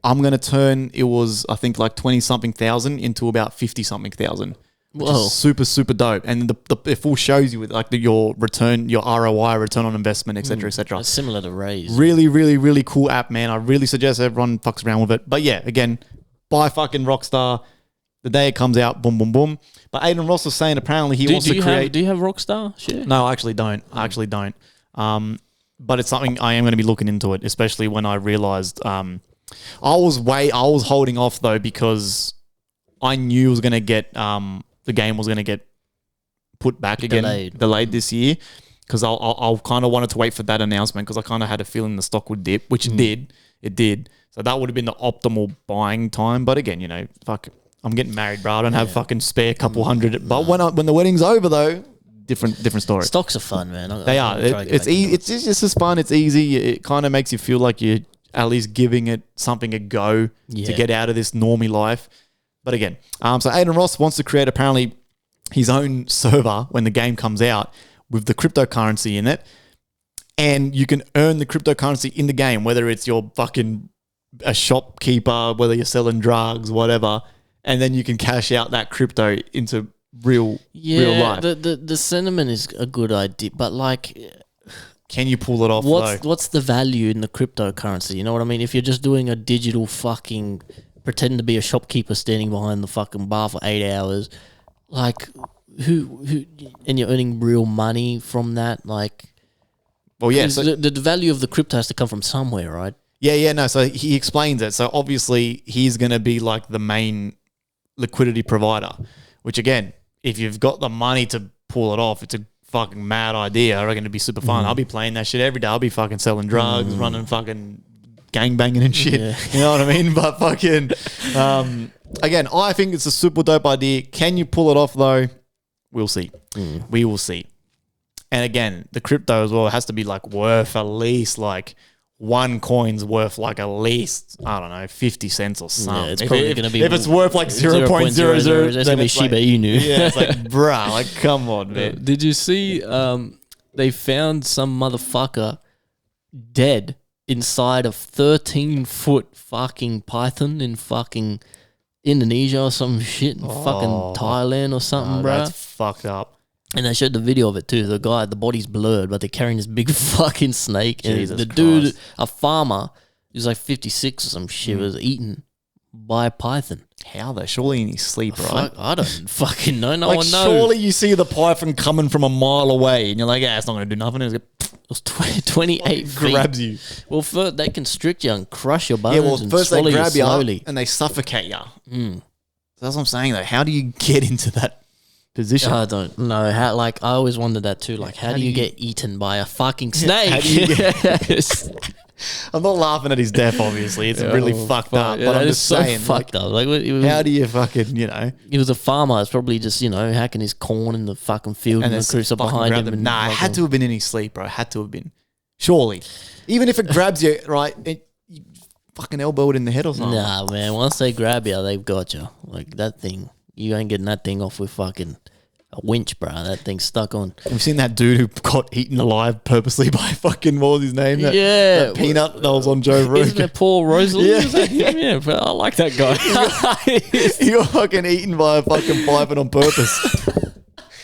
I'm going to turn, it was, I think like 20 something thousand into about 50 something thousand. Which is super, super dope. And it full shows you with like your return, your ROI, return on investment, et cetera, et cetera. It's similar to Raise. Really, really, really cool app, man. I really suggest everyone fucks around with it. But yeah, again, buy fucking Rockstar. The day it comes out, boom, boom, boom. But Aiden Ross was saying apparently he wants to create... Do you have Rockstar share? No, I actually don't. But it's something I am going to be looking into it, especially when I realized... I was holding off though because I knew it was going to get... the game was going to get put back again, delayed this year, because I'll kind of wanted to wait for that announcement because I kind of had a feeling the stock would dip, which it did. So that would have been the optimal buying time. But again, fuck... I'm getting married, bro. I don't have fucking spare couple hundred. But when the wedding's over, though, different story. Stocks are fun, man. They are. It's easy. It's just as fun. It's easy. It kind of makes you feel like you're at least giving it something a go to get out of this normie life. But again, so Aiden Ross wants to create apparently his own server when the game comes out with the cryptocurrency in it, and you can earn the cryptocurrency in the game, whether it's your fucking a shopkeeper, whether you're selling drugs, whatever. And then you can cash out that crypto into real life. The sentiment is a good idea, but like, can you pull it off? What's the value in the cryptocurrency? You know what I mean? If you're just doing a digital fucking pretending to be a shopkeeper standing behind the fucking bar for 8 hours, like who and you're earning real money from that, like. Well, yeah. So the value of the crypto has to come from somewhere, right? Yeah. No. So he explains it. So obviously he's going to be like the main liquidity provider, which again, if you've got the money to pull it off, it's a fucking mad idea. I reckon it'd be super fun. I'll be playing that shit every day. I'll be fucking selling drugs, running fucking gangbanging and shit. Yeah. You know what I mean? But fucking, again, I think it's a super dope idea. Can you pull it off though? We'll see. We will see. And again, the crypto as well has to be like worth at least like one coin's worth like at least, I don't know, 50 cents or something. Yeah, it's probably going to be... If it's worth like 0.00... It's going to be Shiba Inu. Yeah, it's like, bruh, like, come on, man. Did you see they found some motherfucker dead inside a 13-foot fucking python in fucking Indonesia or some shit in fucking Thailand or something, bruh? That's fucked up. And they showed the video of it too. The guy, the body's blurred, but they're carrying this big fucking snake. Jesus and the Christ. dude, a farmer, who's like 56 or some shit, was eaten by a python. How though? Surely in his sleep, right? Fuck, I don't fucking know. No Like, one knows. surely you see the python coming from a mile away, and you're like, yeah, it's not going to do nothing. It It was 28 feet. grabs you. Well, first they constrict you and crush your bones Yeah, well, and first swallow they you grab you slowly. and they suffocate you. So that's what I'm saying, though. How do you get into that position? I don't know how. Like I always wondered that too. Like how do you get eaten by a fucking snake? How do you I'm not laughing at his death, obviously. It's really fucked up. Yeah, But I'm that just is so saying, like, fucked up. Like how do you fucking, he was a farmer. It's probably just hacking his corn in the fucking field and, then the crews are fucking behind grab him. them? And Nah, it had to have been in his sleep, bro. It had to have been. Surely. Even if it grabs you, right, you fucking elbow it in the head or something. Nah, man. Once they grab you, they've got you. Like that thing, you ain't getting that thing off with fucking a winch, bro. That thing's stuck on. We've seen that dude who got eaten alive purposely by fucking, what was his name? That peanut that was on Joe Isn't Rogan. it Paul Rosalie? Yeah. Is that him? Yeah, but I like that guy. He got fucking eaten by a fucking python on purpose.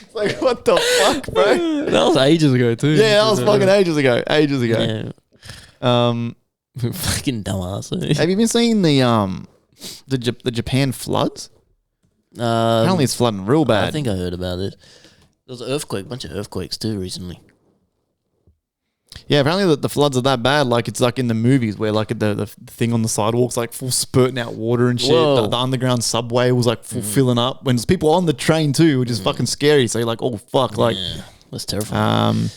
It's like, what the fuck, bro? That was ages ago too. Yeah, that was fucking ages ago. Ages ago. Yeah. Fucking dumbass. Have you been seeing the Japan floods? Apparently it's flooding real bad. I think I heard about it. There was an earthquake, bunch of earthquakes too recently. Yeah, apparently the floods are that bad. Like, it's like in the movies where like the thing on the sidewalks like full spurting out water and shit. Whoa. The underground subway was like full filling up. When there's people on the train too, which is fucking scary. So you're like, oh fuck, like, Yeah, that's terrifying.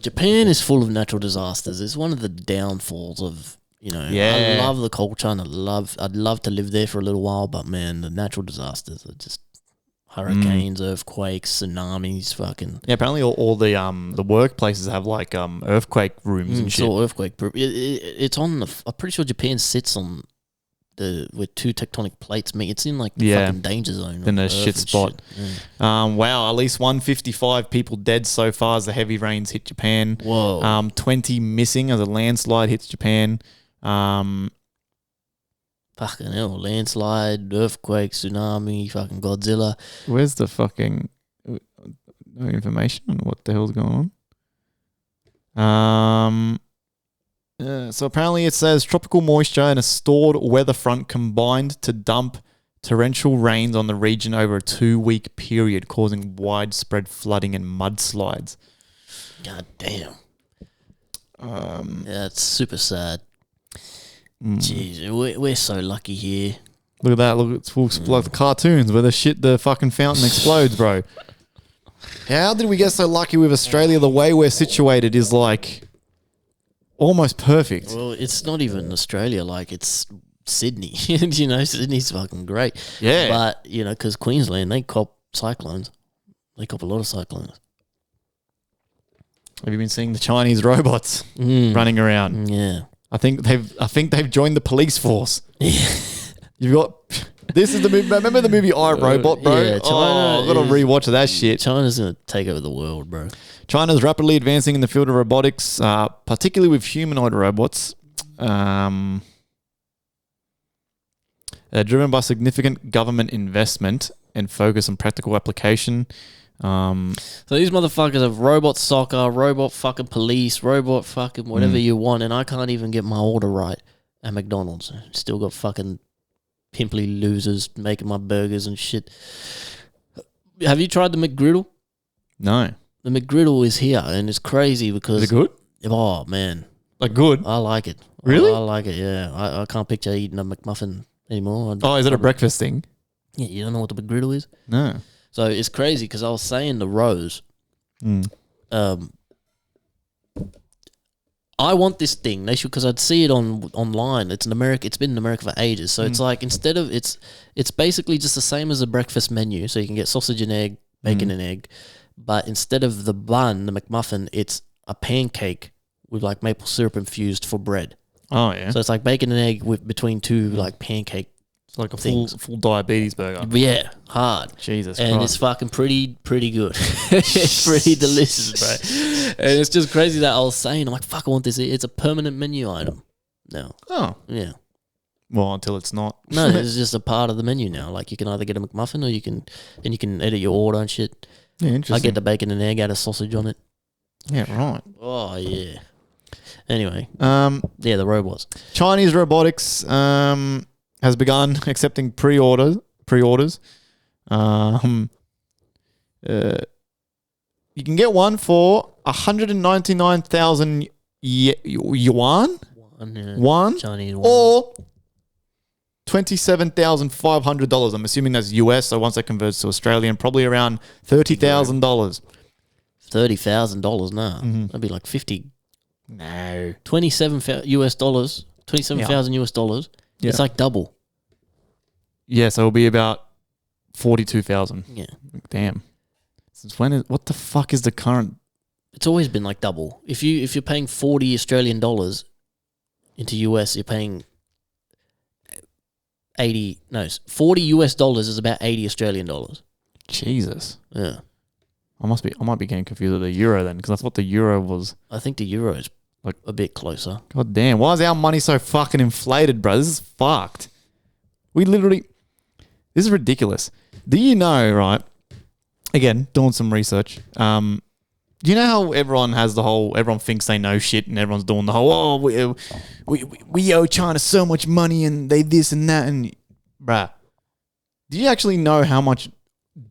Japan is full of natural disasters. It's one of the downfalls of Yeah. I love the culture and I'd love to live there for a little while, but man, the natural disasters are just hurricanes, earthquakes, tsunamis, fucking. yeah. Apparently all the workplaces have like earthquake rooms and It's shit. all earthquake proof. It's on the. I'm pretty sure Japan sits on with two tectonic plates meet. It's in like the Yeah. fucking danger zone. In of a Earth shit and spot. Wow, at least 155 people dead so far as the heavy rains hit Japan. Whoa. 20 missing as a landslide hits Japan. Fucking hell. Landslide, earthquake, tsunami, fucking Godzilla. Where's the fucking no information on what the hell's going on? So apparently it says tropical moisture and a stored weather front combined to dump torrential rains on the region over a 2-week period, causing widespread flooding and mudslides. God damn. Yeah, it's super sad. Jeez, we're so lucky here. Look at that. Look, it's full like the cartoons where the fucking fountain explodes, bro. How did we get so lucky with Australia? The way we're situated is like almost perfect. Well, it's not even Australia. Like, it's Sydney. Sydney's fucking great. Yeah. But, because Queensland, they cop cyclones. They cop a lot of cyclones. Have you been seeing the Chinese robots running around? Yeah. I think they've joined the police force. You've got this is the movie. Remember the movie I, Robot, bro? Yeah, China I've got to rewatch that shit. China's going to take over the world, bro. China's rapidly advancing in the field of robotics, particularly with humanoid robots. They're driven by significant government investment and focus on practical application. So these motherfuckers have robot soccer, robot fucking police, robot fucking whatever you want, and I can't even get my order right at McDonald's. Still got fucking pimply losers making my burgers and shit. Have you tried the McGriddle? No. The McGriddle is here, and it's crazy because... Is it good? Oh, man. Like good? I like it. Really? I like it, yeah. I can't picture eating a McMuffin anymore. Oh, is it a breakfast thing? Yeah, you don't know what the McGriddle is? No. So it's crazy because I was saying to Rose, I want this thing. They should, because I'd see it online. It's in America. It's been in America for ages. So it's like instead of it's basically just the same as a breakfast menu. So you can get sausage and egg, bacon and egg, but instead of the bun, the McMuffin, it's a pancake with like maple syrup infused for bread. Oh yeah. So it's like bacon and egg with between two like pancake. It's like a things. full diabetes burger. Yeah, hard. Jesus And Christ. it's fucking pretty good. It's pretty delicious, bro. And it's just crazy that I was saying, I'm like, fuck, I want this. It's a permanent menu item now. Oh. Yeah. Well, until it's not. No, it's just a part of the menu now. Like, you can either get a McMuffin or you can edit your order and shit. Yeah, I interesting. get the bacon and egg, add a sausage on it. Yeah, right. Oh yeah. Anyway, Um, yeah, the robots. Chinese robotics has begun accepting pre-orders. You can get one for 199,000 yuan, one, Chinese one. or $27,500. I'm assuming that's US. So once that converts to Australian, probably around $30,000. $30,000 now. That'd be like 50. No, US dollars. $27,000 US. Yeah. It's like double. yeah, so it'll be about 42,000. Yeah. Damn. Since when is what the fuck is the current? It's always been like double. If you're paying 40 Australian dollars into US, you're paying 40 US dollars is about 80 Australian dollars. Jesus. Yeah. I might be getting confused with the euro then, because that's what the euro was. I think the euro is like a bit closer. God damn, why is our money so fucking inflated, bro? This is fucked. This is ridiculous. Do you know, right? Again, doing some research. Do you know how everyone thinks they know shit, and everyone's doing the whole, we owe China so much money and they this and that, and bruh, do you actually know how much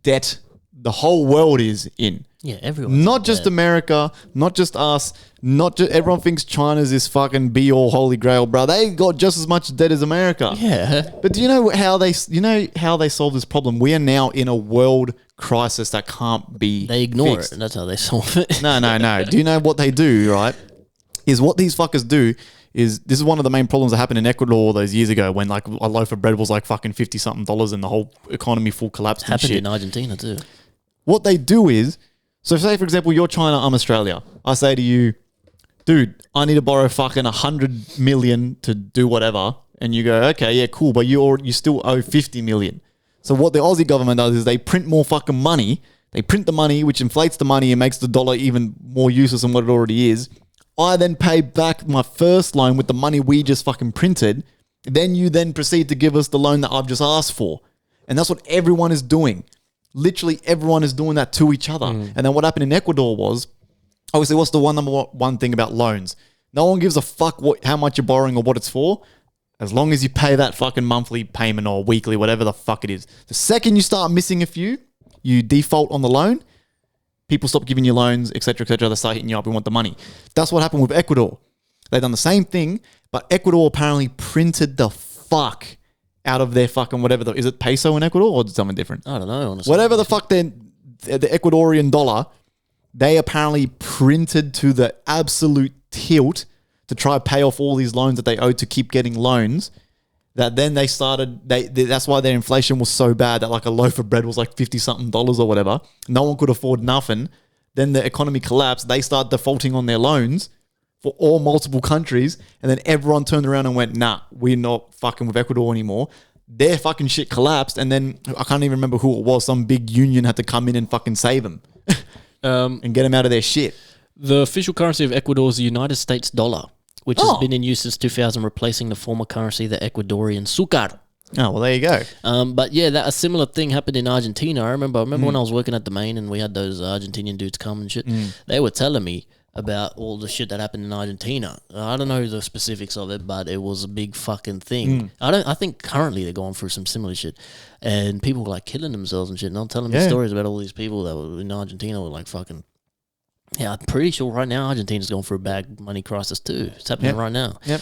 debt the whole world is in? Yeah, everyone. Not just America, not just us, not just everyone thinks China's this fucking be all holy grail, bro. They got just as much debt as America. Yeah. But do you know how they solve this problem? We are now in a world crisis that can't be They ignore fixed. it, and that's how they solve it. No. Do you know what they do, right? Is what these fuckers do is, this is one of the main problems that happened in Ecuador all those years ago, when like a loaf of bread was like fucking $50-something and the whole economy full collapsed and Happened shit. in Argentina too. What they do is, so say for example, you're China, I'm Australia. I say to you, dude, I need to borrow fucking 100 million to do whatever. And you go, okay, yeah, cool, but you still owe 50 million. So what the Aussie government does is they print more fucking money. They print the money, which inflates the money and makes the dollar even more useless than what it already is. I then pay back my first loan with the money we just fucking printed. Then you then proceed to give us the loan that I've just asked for. And that's what everyone is doing. Literally everyone is doing that to each other. And then what happened in Ecuador was, obviously, what's the number one thing about loans? No one gives a fuck how much you're borrowing or what it's for, as long as you pay that fucking monthly payment or weekly, whatever the fuck it is. The second you start missing a few, you default on the loan, people stop giving you loans, etc., etc. They start hitting you up and want the money. That's what happened with Ecuador. They've done the same thing, but Ecuador apparently printed the fuck out of their fucking whatever. Is it peso in Ecuador or something different? I don't know, honestly. Whatever the fuck the Ecuadorian dollar, they apparently printed to the absolute tilt to try to pay off all these loans that they owed to keep getting loans. That then they started, that's why their inflation was so bad that like a loaf of bread was like $50-something or whatever. No one could afford nothing. Then the economy collapsed. They started defaulting on their loans for all multiple countries. And then everyone turned around and went, nah, we're not fucking with Ecuador anymore. Their fucking shit collapsed. And then I can't even remember who it was. Some big union had to come in and fucking save them and get them out of their shit. The official currency of Ecuador is the United States dollar, which has been in use since 2000, replacing the former currency, the Ecuadorian sucar. Oh, well, there you go. But yeah, a similar thing happened in Argentina. I remember when I was working at the Main and we had those Argentinian dudes come and shit. They were telling me about all the shit that happened in Argentina. I don't know the specifics of it, but it was a big fucking thing. I think currently they're going through some similar shit, and people were like killing themselves and shit. And I'm telling me stories about all these people that were in Argentina were like fucking. Yeah, I'm pretty sure right now Argentina's going through a bad money crisis too. It's happening right now. Yep.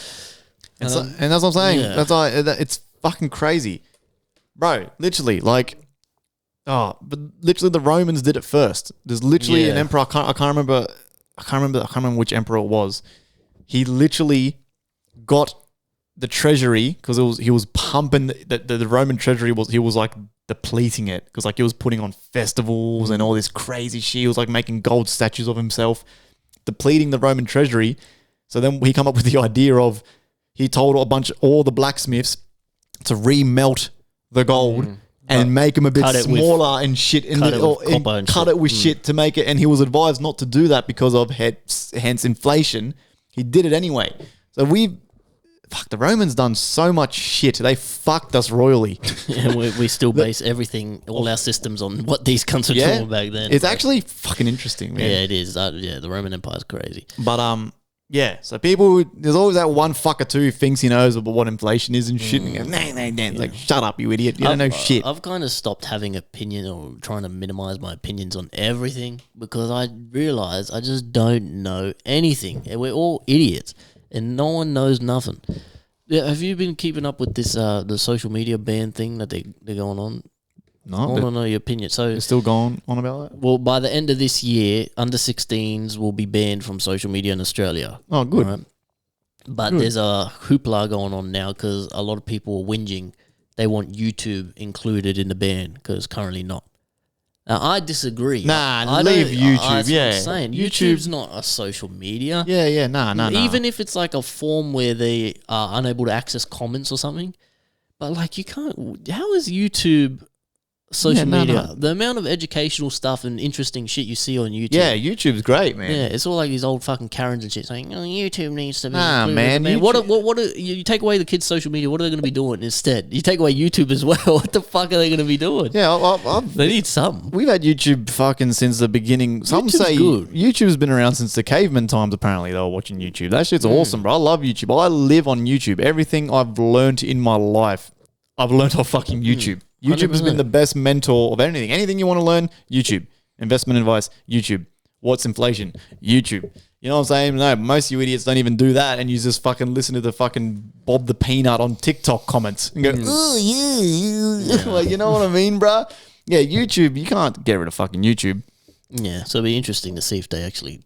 And that's what I'm saying. Yeah. That's why it's fucking crazy, bro. Literally, like, but literally the Romans did it first. There's literally an emperor. I can't remember which emperor it was. He literally got the treasury because he was pumping the Roman treasury he was like depleting it because like he was putting on festivals and all this crazy shit. He was like making gold statues of himself, depleting the Roman treasury. So then he come up with the idea of, he told all the blacksmiths to remelt the gold and make them a bit smaller and shit, cut it with shit to make it. And he was advised not to do that because of hence inflation. He did it anyway. So fuck, the Romans done so much shit. They fucked us royally. And we still base everything, all our systems on what these cunts were doing back then. It's actually fucking interesting, man. Yeah, it is. The Roman Empire's crazy. But yeah. So people, there's always that one fucker too who thinks he knows what inflation is and shit. And goes, nah. It's like, shut up, you idiot. You don't know shit. I've kind of stopped having opinion or trying to minimize my opinions on everything because I realize I just don't know anything. And we're all idiots, and no one knows nothing. Yeah, have you been keeping up with this the social media ban thing that they're going on? No, I want to know your opinion. So they're still going on about that? Well, by the end of this year, under 16s will be banned from social media in Australia. Oh, good. Right? But there's a hoopla going on now because a lot of people are whinging. They want YouTube included in the ban because currently not. Now, I disagree. Nah, leave YouTube. That's what yeah. I'm saying. YouTube's not a social media. Yeah. Nah. Even if it's like a form where they are unable to access comments or something. But like you can't. How is YouTube social media? No. The amount of educational stuff and interesting shit you see on YouTube. Yeah, YouTube's great, man. Yeah, it's all like these old fucking Karens and shit saying, "Oh, YouTube needs to be." Nah, included." man. What you take away the kids' social media? What are they going to be doing instead? You take away YouTube as well. What the fuck are they going to be doing? Yeah, they need something. We've had YouTube fucking since the beginning. Some YouTube's say good. YouTube's been around since the caveman times, apparently. They were watching YouTube. That shit's awesome, bro. I love YouTube. I live on YouTube. Everything I've learned in my life, I've learned off fucking YouTube. YouTube has been the best mentor of anything. Anything you want to learn, YouTube. Investment advice, YouTube. What's inflation? YouTube. You know what I'm saying? No, most of you idiots don't even do that, and you just fucking listen to the fucking Bob the Peanut on TikTok comments and go, oh, yeah. Like, you know what I mean, bro? Yeah, YouTube, you can't get rid of fucking YouTube. Yeah, so it'll be interesting to see if they actually,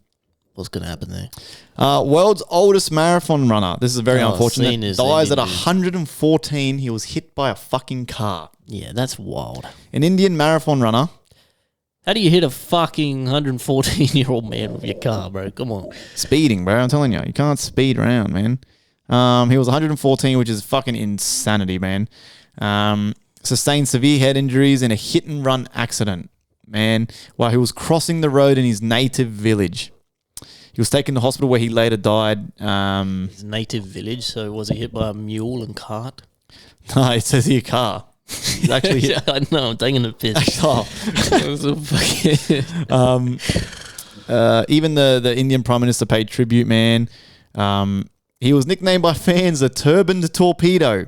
what's going to happen there. World's oldest marathon runner. This is very unfortunate. Dies at 114. He was hit by a fucking car. Yeah, that's wild. An Indian marathon runner. How do you hit a fucking 114-year-old man with your car, bro? Come on. Speeding, bro. I'm telling you. You can't speed around, man. He was 114, which is fucking insanity, man. Sustained severe head injuries in a hit-and-run accident, man, while he was crossing the road in his native village. He was taken to hospital where he later died. His native village, so was he hit by a mule and cart? No, it says here car. He's actually hit. I know, I'm taking a piss. Even the Indian Prime Minister paid tribute, man. He was nicknamed by fans the Turbaned Torpedo.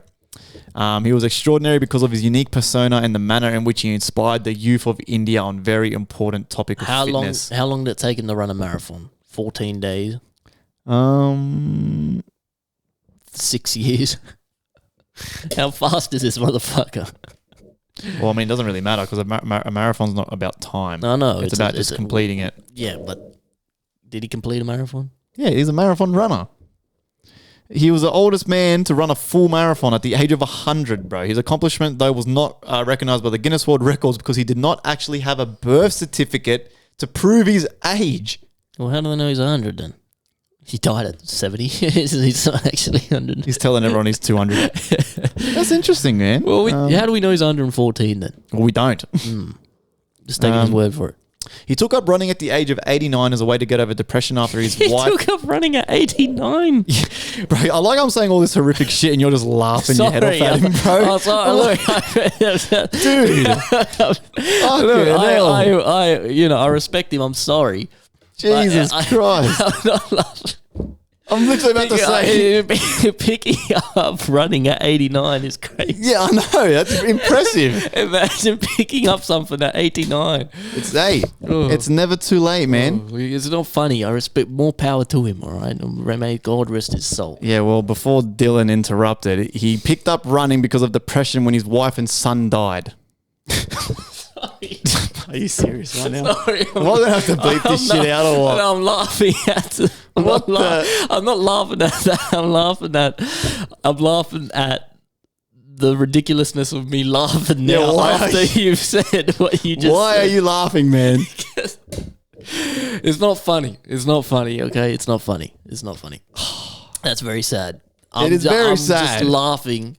He was extraordinary because of his unique persona and the manner in which he inspired the youth of India on very important topic of fitness. How long did it take him to run a marathon? 14 days? 6 years? How fast is this motherfucker? Well, I mean, it doesn't really matter because a marathon's not about time. No. It's about just completing it. Yeah, but did he complete a marathon? Yeah, he's a marathon runner. He was the oldest man to run a full marathon at the age of 100, bro. His accomplishment, though, was not recognized by the Guinness World Records because he did not actually have a birth certificate to prove his age. Well, how do they know he's 100 then? He died at 70. He's not actually 100. He's telling everyone he's 200. That's interesting, man. Well, how do we know he's 114 then? Well, we don't. Just taking his word for it. He took up running at the age of 89 as a way to get over depression after his wife. He took up running at 89. Bro, I like I'm saying all this horrific shit and you're just laughing your head off at him, bro. Oh, sorry. Dude. I respect him. I'm sorry. Jesus Christ. I'm not laughing. I'm literally about to say. Picking up running at 89 is crazy. Yeah, I know. That's impressive. Imagine picking up something at 89. It's never too late, man. It's not funny. I respect more power to him, all right? May God rest his soul. Yeah, well, before Dylan interrupted, he picked up running because of depression when his wife and son died. Are you serious right now? Sorry, I'm going to have to bleep this shit out or what? I'm laughing at I'm not laughing at that. I'm laughing at the ridiculousness of me laughing now after you've said what you just Why said. are you laughing, man? It's not funny. It's not funny, okay? It's not funny. That's very sad. It is very sad. I'm just laughing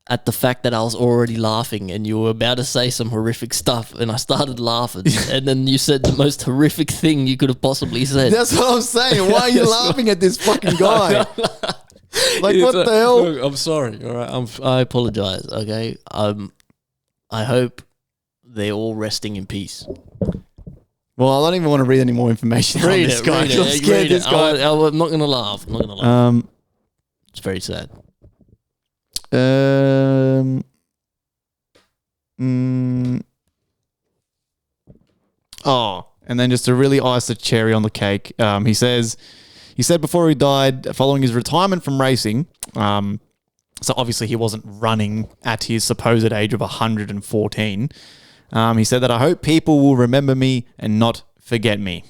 at the fact that I was already laughing and you were about to say some horrific stuff and I started laughing and then you said the most horrific thing you could have possibly said. That's what I'm saying. Why are you laughing at this fucking guy? Like, what the hell? Look, I'm sorry. All right, I apologize. Okay, I hope they're all resting in peace. Well, I don't even want to read any more information on this guy. Read it. I'm scared this guy. I'm not gonna laugh. I'm not gonna laugh. It's very sad. Oh, and then just to really ice the cherry on the cake, he said before he died, following his retirement from racing, so obviously he wasn't running at his supposed age of 114. He said that I hope people will remember me and not forget me.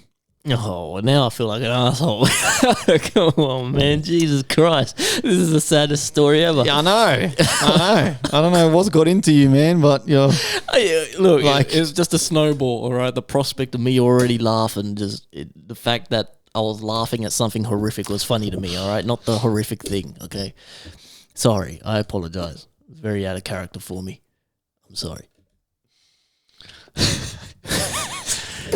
Oh, now I feel like an asshole. Come on, man. Jesus Christ. This is the saddest story ever. Yeah, I know. I don't know what's got into you, man, but you're... Look, Like- it's just a snowball, all right? The prospect of me already laughing, the fact that I was laughing at something horrific was funny to me, all right? Not the horrific thing, okay? Sorry, I apologize. It's very out of character for me. I'm sorry.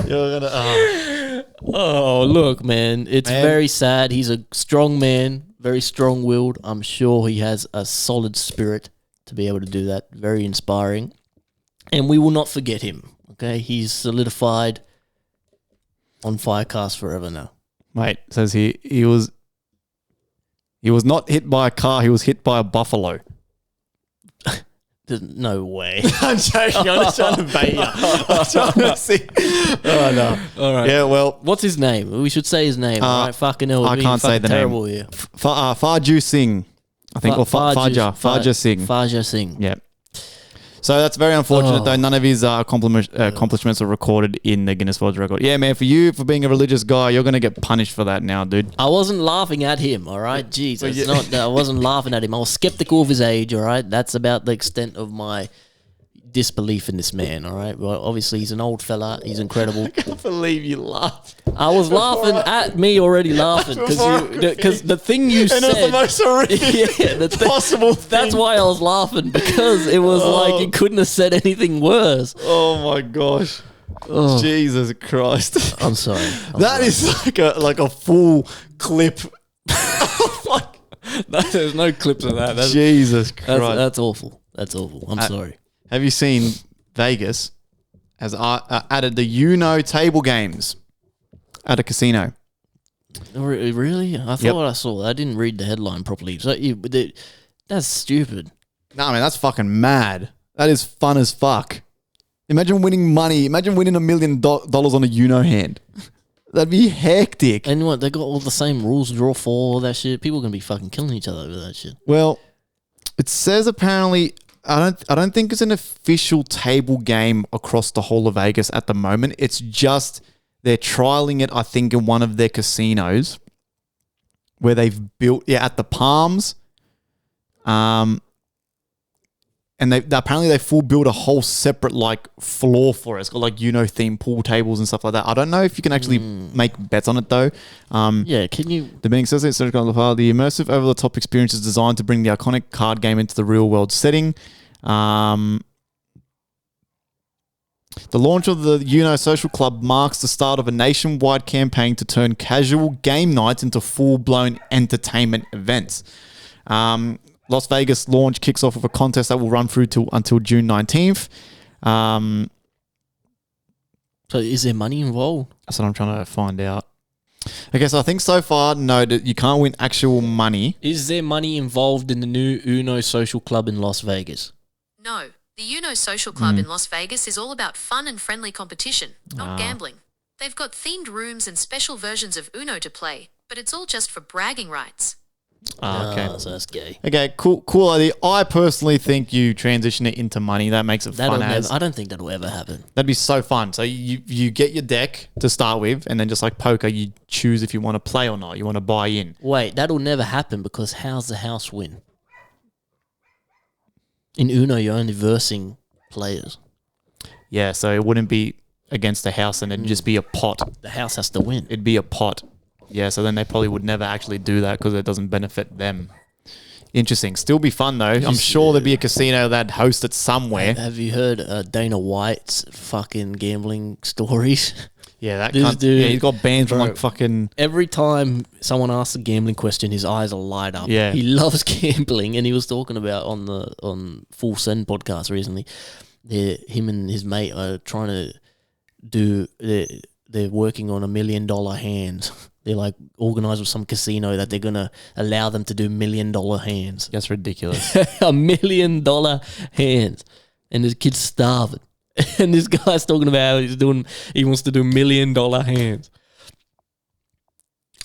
You're gonna... Oh, look, man. It's very sad. He's a strong man, very strong-willed. I'm sure he has a solid spirit to be able to do that. Very inspiring. And we will not forget him, okay? He's solidified on FireCast forever now. Mate, says he was not hit by a car, he was hit by a buffalo. There's no way. I'm joking. I'm just trying to bait you. I'm trying to see. Oh, no. All right. Yeah, well, What's his name? We should say his name, all right? Fucking hell. I can't say the name. terrible here. Farju Singh, I think, or Farja Singh. Farja Singh. Yeah. So that's very unfortunate, though. None of his accomplishments are recorded in the Guinness World Record. Yeah, man, for being a religious guy, you're going to get punished for that now, dude. I wasn't laughing at him, all right? Jesus. I wasn't laughing at him. I was skeptical of his age, all right? That's about the extent of my disbelief in this man, all right? Well, obviously, he's an old fella. He's incredible. I can't believe you laughed. I was laughing at me already laughing because the thing you said. And it was the most horrific possible thing. That's why I was laughing, because it was like you couldn't have said anything worse. Oh, my gosh. Oh. Jesus Christ. I'm sorry. That is like a full clip. There's no clips of that. Jesus Christ. That's awful. That's awful. I'm sorry. Have you seen Vegas has added the table games at a casino? Really? I thought I saw that. I didn't read the headline properly. So that's stupid. Nah, man, that's fucking mad. That is fun as fuck. Imagine winning money. Imagine winning $1 million on a hand. That'd be hectic. And what, they got all the same rules, draw 4, all that shit. People are gonna be fucking killing each other over that shit. Well, it says apparently I don't think it's an official table game across the whole of Vegas at the moment. It's just they're trialing it, I think, in one of their casinos where they've built at the Palms. And they apparently full built a whole separate floor for it. It's got themed pool tables and stuff like that. I don't know if you can actually make bets on it though. Yeah, can you? The being says the immersive over-the-top experience is designed to bring the iconic card game into the real-world setting. The launch of the Social Club marks the start of a nationwide campaign to turn casual game nights into full-blown entertainment events. Las Vegas launch kicks off with a contest that will run through until June 19th. So is there money involved? That's what I'm trying to find out. Okay, so I think so far, no, that you can't win actual money. Is there money involved in the new Uno Social Club in Las Vegas? No. The Uno Social Club in Las Vegas is all about fun and friendly competition, not gambling. They've got themed rooms and special versions of Uno to play, but it's all just for bragging rights. Okay. So that's gay. Okay, cool idea. I personally think you transition it into money. That makes it fun as. I don't think that'll ever happen. That'd be so fun. So you get your deck to start with, and then just like poker, you choose if you want to play or not. You want to buy in. Wait, that'll never happen because how's the house win? In Uno, you're only versing players. Yeah, so it wouldn't be against the house, and it'd just be a pot. The house has to win. It'd be a pot. Yeah, so then they probably would never actually do that because it doesn't benefit them. Interesting. Still be fun, though. I'm sure there'd be a casino that'd host it somewhere. Have you heard Dana White's fucking gambling stories? Yeah, that This cunt, dude- yeah, he's got banned from bro. like fucking. Every time someone asks a gambling question, his eyes are light up. Yeah. He loves gambling, and he was talking about on Full Send podcast recently. Him and his mate are trying to do. They're working on $1 million hands. They're like organized with some casino that they're gonna allow them to do $1 million hands. That's ridiculous. $1 million hands, and this kid's starving. And this guy's talking about how he wants to do $1 million hands.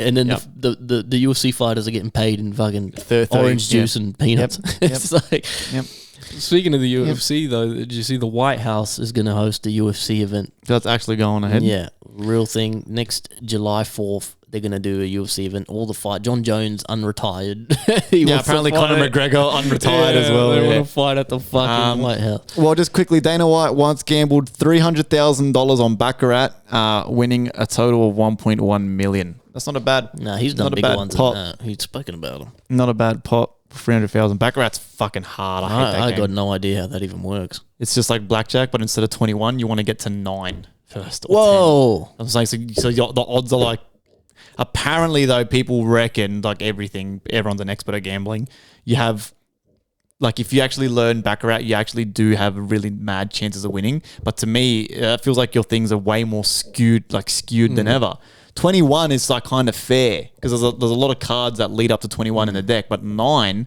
And then Yep. the UFC fighters are getting paid in fucking 13, orange juice and peanuts. Yep. It's like, Yep. Speaking of the UFC, though, did you see the White House is going to host a UFC event. That's actually going ahead. Yeah, real thing. Next July 4th, they're going to do a UFC event. All the fight. John Jones, unretired. Yeah, apparently Conor McGregor unretired as well. They Yeah. want to fight at the fucking White House. Well, just quickly, Dana White once gambled $300,000 on Baccarat, winning a total of $1.1 million. That's not a bad. No, he's done not a bigger bad ones pot. than that. He's spoken about them. Not a bad pot. 300,000. Baccarat's fucking hard. I hate that I game. got no idea how that even works. It's just like blackjack, but instead of 21, you want to get to 9 first. Or Whoa. 10. I'm saying so the odds are like. Apparently, though, people reckon like everyone's an expert at gambling. You have. Like, if you actually learn Baccarat, you actually do have really mad chances of winning. But to me, it feels like your things are way more skewed than ever. 21 is like kind of fair because there's a lot of cards that lead up to 21 in the deck. But 9,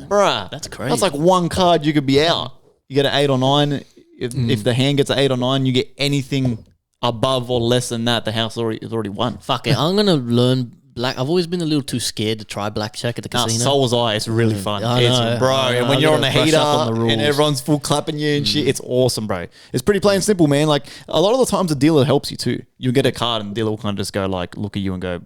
bruh, That's crazy. That's like one card you could be out. You get an 8 or 9. If the hand gets an 8 or 9, you get anything above or less than that. The house is already won. Fuck it. I'm going to learn black. I've always been a little too scared to try blackjack at the casino. So was I. It's really fun. I know, Bro, I know. and when I you're on gotta the brush heater up on the rules. and everyone's full clapping you and shit, it's awesome, bro. It's pretty plain and simple, man. Like, a lot of the times the dealer helps you too. You get a card and the dealer will kind of just go like, look at you and go,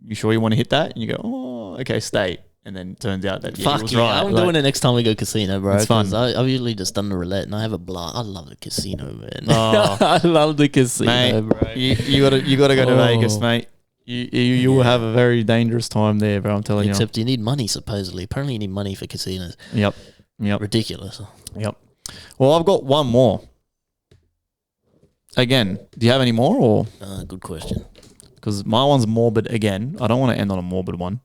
you sure you want to hit that? And you go, oh, okay, stay. And then it turns out that Fuck he was yeah. right. I'm Like, doing it next time we go casino, bro. It's fun. 'cause I've usually just done the roulette and I have a blast. I love the casino, man. Oh. I love the casino, mate, bro. you gotta go to Oh. Vegas, mate. You will have a very dangerous time there, bro. I'm telling Except you need money, supposedly. Apparently you need money for casinos. you. Yep. Ridiculous. Yep. Well, I've got one more. Again, do you have any more or? Good question. Because my one's morbid again. I don't want to end on a morbid one.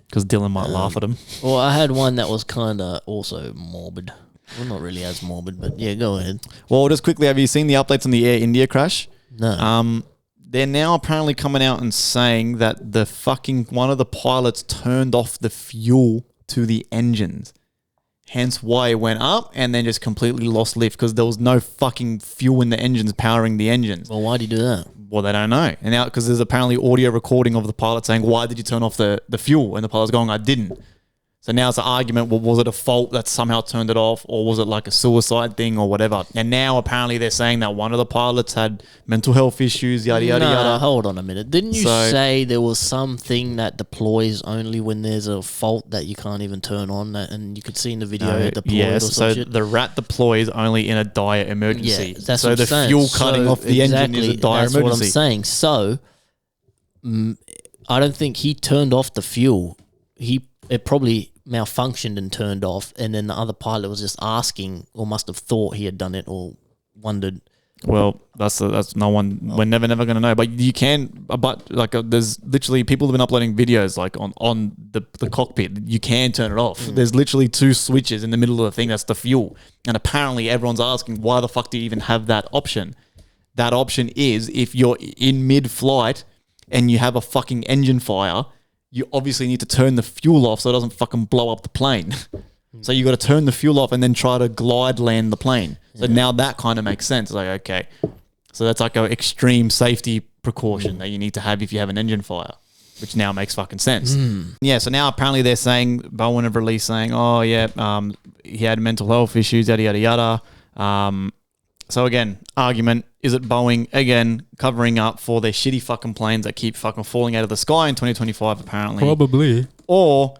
Because Dylan might laugh at him. Well, I had one that was kind of also morbid. Well, not really as morbid, but yeah, go ahead. Well, just quickly, have you seen the updates on the Air India crash? No. They're now apparently coming out and saying that one of the pilots turned off the fuel to the engines. Hence why it went up and then just completely lost lift because there was no fucking fuel in the engines powering the engines. Well, why'd you do that? Well, they don't know. And now, because there's apparently audio recording of the pilot saying, why did you turn off the fuel? And the pilot's going, I didn't. So now it's an argument, well, was it a fault that somehow turned it off or was it like a suicide thing or whatever? And now apparently they're saying that one of the pilots had mental health issues, yada, yada, yada. Hold on a minute. Didn't you So- say there was something that deploys only when there's a fault that you can't even turn on that, and you could see in the video it deployed or Yes, some so shit? the rat deploys only in a dire emergency. Yeah, that's so what the I'm saying. fuel cutting So off the engine is a dire that's emergency. what I'm saying. So, I don't think he turned off the fuel. It probably malfunctioned and turned off, and then the other pilot was just asking, or must have thought he had done it, or wondered. Well, that's no one. We're never going to know. But you can. But like, there's literally people have been uploading videos like on the cockpit. You can turn it off. There's literally 2 switches in the middle of the thing. That's the fuel. And apparently, everyone's asking, why the fuck do you even have that option? That option is if you're in mid-flight and you have a fucking engine fire, you obviously need to turn the fuel off so it doesn't fucking blow up the plane. So you got to turn the fuel off and then try to glide land the plane. So now that kind of makes sense. Like, okay. So that's like an extreme safety precaution that you need to have if you have an engine fire, which now makes fucking sense. Yeah, so now apparently they're saying, Bowen have released saying, oh yeah, he had mental health issues, yada, yada, yada. So again, argument, is it Boeing, again, covering up for their shitty fucking planes that keep fucking falling out of the sky in 2025 apparently? Probably. Or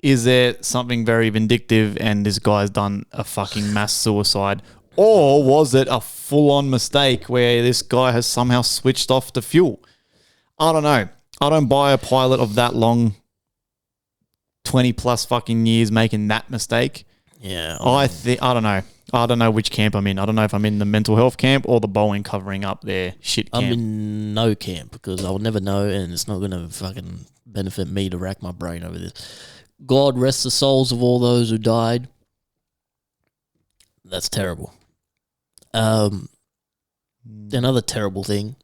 is there something very vindictive and this guy's done a fucking mass suicide? Or was it a full-on mistake where this guy has somehow switched off the fuel? I don't know. I don't buy a pilot of that long, 20 plus fucking years making that mistake. Yeah, I don't know. I don't know which camp I'm in. I don't know if I'm in the mental health camp or the Boeing covering up their shit camp. I'm in no camp because I'll never know, and it's not going to fucking benefit me to rack my brain over this. God rest the souls of all those who died. That's terrible. Another terrible thing.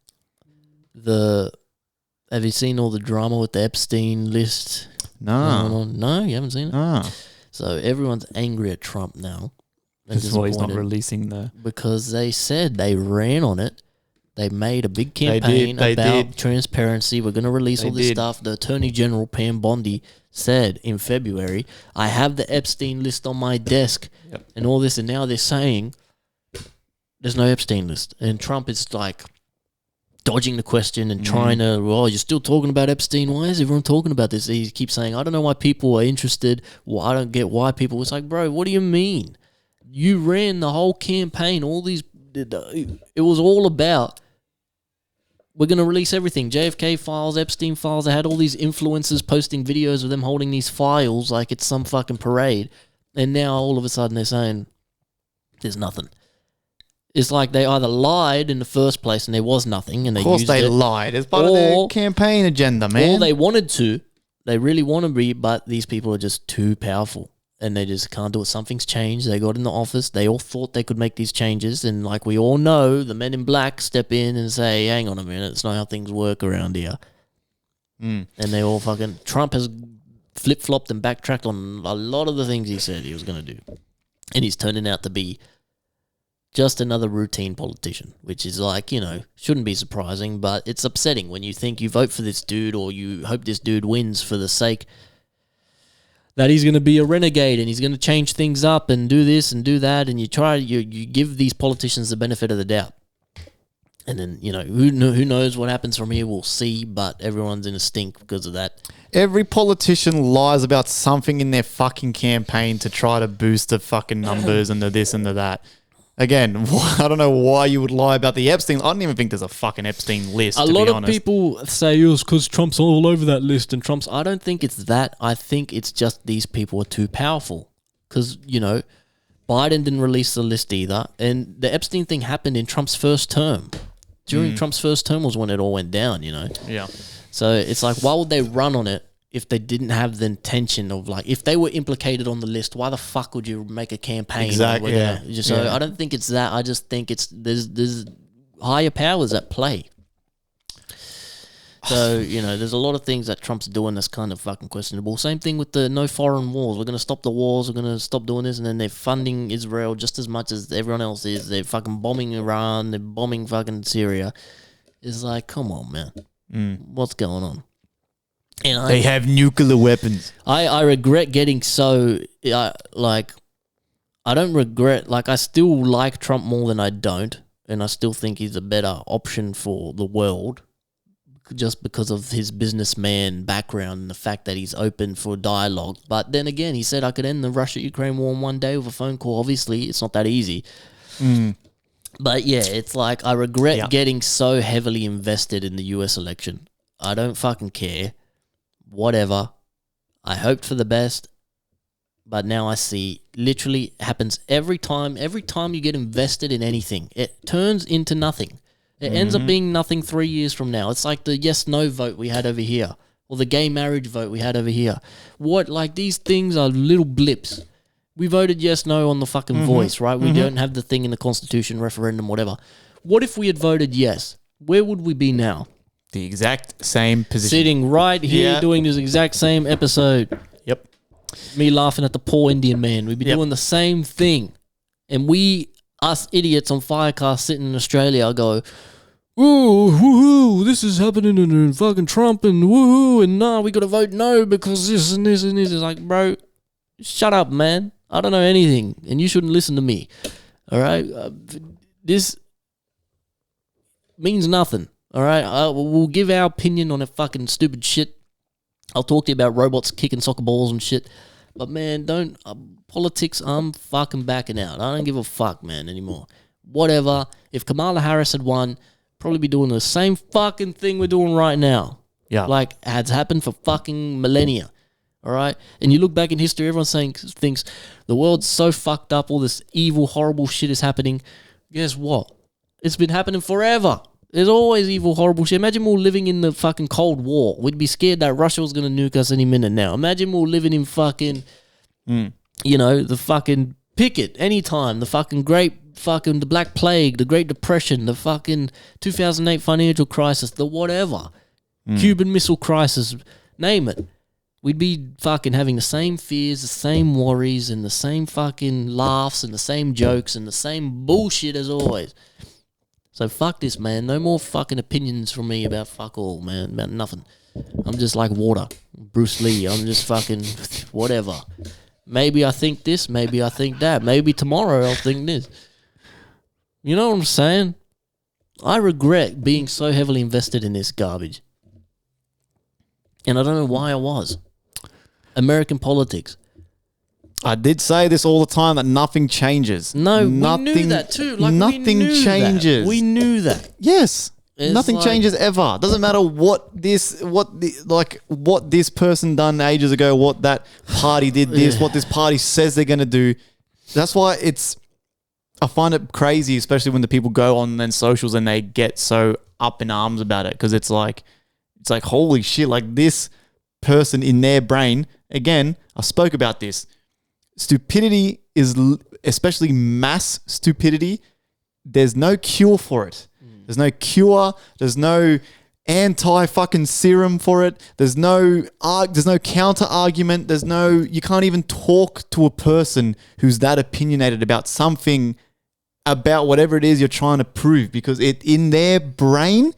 Have you seen all the drama with the Epstein list? No. No, you haven't seen it? No. So everyone's angry at Trump now. That's why he's not releasing the... Because they said they ran on it. They made a big campaign about transparency. We're going to release all this stuff. The Attorney General, Pam Bondi, said in February, I have the Epstein list on my desk and all this. And now they're saying there's no Epstein list. And Trump is like dodging the question and trying to, you're still talking about Epstein. Why is everyone talking about this? He keeps saying, I don't know why people are interested. Well, I don't get why people. It's like, bro, what do you mean? You ran the whole campaign. It was all about, we're going to release everything. JFK files, Epstein files. They had all these influencers posting videos of them holding these files like it's some fucking parade. And now all of a sudden they're saying there's nothing. It's like they either lied in the first place and there was nothing. And they used it. Lied. It's part of their campaign agenda, man. Or they wanted to. They really want to be, but these people are just too powerful. And they just can't do it. Something's changed. They got in the office. They all thought they could make these changes. And like we all know, the men in black step in and say, hang on a minute, it's not how things work around here. And they all fucking... Trump has flip-flopped and backtracked on a lot of the things he said he was going to do. And he's turning out to be just another routine politician, which is like, shouldn't be surprising, but it's upsetting when you think you vote for this dude or you hope this dude wins for the sake that he's going to be a renegade and he's going to change things up and do this and do that, and you give these politicians the benefit of the doubt. And then, who knows what happens from here, we'll see, but everyone's in a stink because of that. Every politician lies about something in their fucking campaign to try to boost the fucking numbers and the this and the that. Again, I don't know why you would lie about the Epstein. I don't even think there's a fucking Epstein list, to be honest. A lot of people say, it's because Trump's all over that list and Trump's... I don't think it's that. I think it's just these people are too powerful. Because, Biden didn't release the list either. And the Epstein thing happened in Trump's first term. During Trump's first term was when it all went down, Yeah. So it's like, why would they run on it if they didn't have the intention of if they were implicated on the list, why the fuck would you make a campaign? Exactly. Yeah. So I don't think it's that. I just think there's higher powers at play. So, there's a lot of things that Trump's doing that's kind of fucking questionable. Same thing with the no foreign wars. We're going to stop the wars. We're going to stop doing this. And then they're funding Israel just as much as everyone else is. They're fucking bombing Iran. They're bombing fucking Syria. It's like, come on, man. What's going on? And they have nuclear weapons. I regret getting so... I don't regret... I still like Trump more than I don't. And I still think he's a better option for the world. Just because of his businessman background and the fact that he's open for dialogue. But then again, he said I could end the Russia-Ukraine war in one day with a phone call. Obviously, it's not that easy. But yeah, it's like I regret getting so heavily invested in the US election. I don't fucking care. Whatever. I hoped for the best. But now I see literally happens every time. Every time you get invested in anything, it turns into nothing. It ends up being nothing 3 years from now. It's like the yes-no vote we had over here. Or the gay marriage vote we had over here. These things are little blips. We voted yes-no on the fucking voice, right? We don't have the thing in the Constitution, referendum, whatever. What if we had voted yes? Where would we be now? The exact same position. Sitting right here doing this exact same episode. Yep. Me laughing at the poor Indian man. We'd be doing the same thing. And us idiots on FireCast sitting in Australia go, ooh, woohoo, this is happening in fucking Trump and woohoo, and nah, we got to vote no because this and this and this. It's like, bro, shut up, man. I don't know anything, and you shouldn't listen to me. All right? This means nothing. All right? We'll give our opinion on a fucking stupid shit. I'll talk to you about robots kicking soccer balls and shit. But, man, don't... politics, I'm fucking backing out. I don't give a fuck, man, anymore. Whatever. If Kamala Harris had won, probably be doing the same fucking thing we're doing right now. Yeah. Like, has happened for fucking millennia. All right, and you look back in history, everyone thinks the world's so fucked up, all this evil, horrible shit is happening. Guess what? It's been happening forever. There's always evil, horrible shit. Imagine we were living in the fucking Cold War. We'd be scared that Russia was going to nuke us any minute now. Imagine we were living in fucking, the fucking pick it, anytime. The fucking the Black Plague, the Great Depression, the fucking 2008 financial crisis, the whatever. Cuban Missile Crisis, name it. We'd be fucking having the same fears, the same worries, and the same fucking laughs, and the same jokes, and the same bullshit as always. So fuck this, man. No more fucking opinions from me about fuck all, man. About nothing. I'm just like water. Bruce Lee. I'm just fucking whatever. Maybe I think this. Maybe I think that. Maybe tomorrow I'll think this. You know what I'm saying? I regret being so heavily invested in this garbage. And I don't know why I was. American politics. I did say this all the time that nothing changes. No, we knew that too. Like, nothing changes. We knew that. Yes. It's nothing like- changes ever. Doesn't matter what this person done ages ago, what that party did this, what this party says they're going to do. That's why I find it crazy, especially when the people go on then socials and they get so up in arms about it, because it's like holy shit, like this person in their brain, again, I spoke about this. Stupidity is, especially mass stupidity, there's no cure for it. There's no cure. There's no anti-fucking serum for it. There's no counter argument. You can't even talk to a person who's that opinionated about something, about whatever it is you're trying to prove, because in their brain,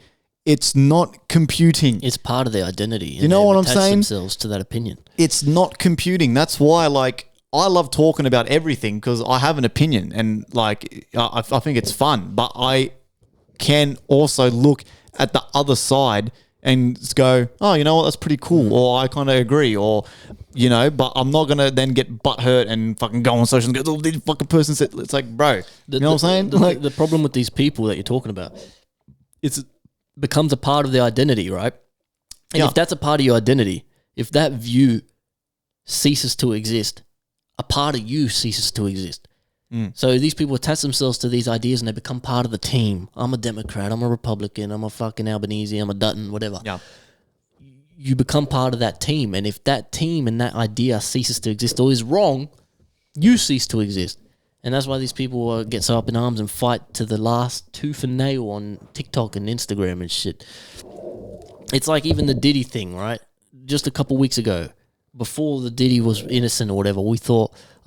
it's not computing. It's part of their identity. You know what I'm saying? Themselves to that opinion. It's not computing. That's why, I love talking about everything because I have an opinion and, I think it's fun. But I can also look at the other side and go, oh, you know what? That's pretty cool. Or I kind of agree. Or, but I'm not going to then get butthurt and fucking go on social and go, oh, this fucking person said, it's like, bro, you know what I'm saying? The problem with these people that you're talking about, it becomes a part of their identity, right? And if that's a part of your identity, if that view ceases to exist, a part of you ceases to exist. So these people attach themselves to these ideas and they become part of the team. I'm a Democrat, I'm a Republican, I'm a fucking Albanese, I'm a Dutton, whatever. Yeah. You become part of that team. And if that team and that idea ceases to exist or is wrong, you cease to exist. And that's why these people get so up in arms and fight to the last tooth and nail on TikTok and Instagram and shit. It's like even the Diddy thing, right? Just a couple weeks ago, before the Diddy was innocent or whatever,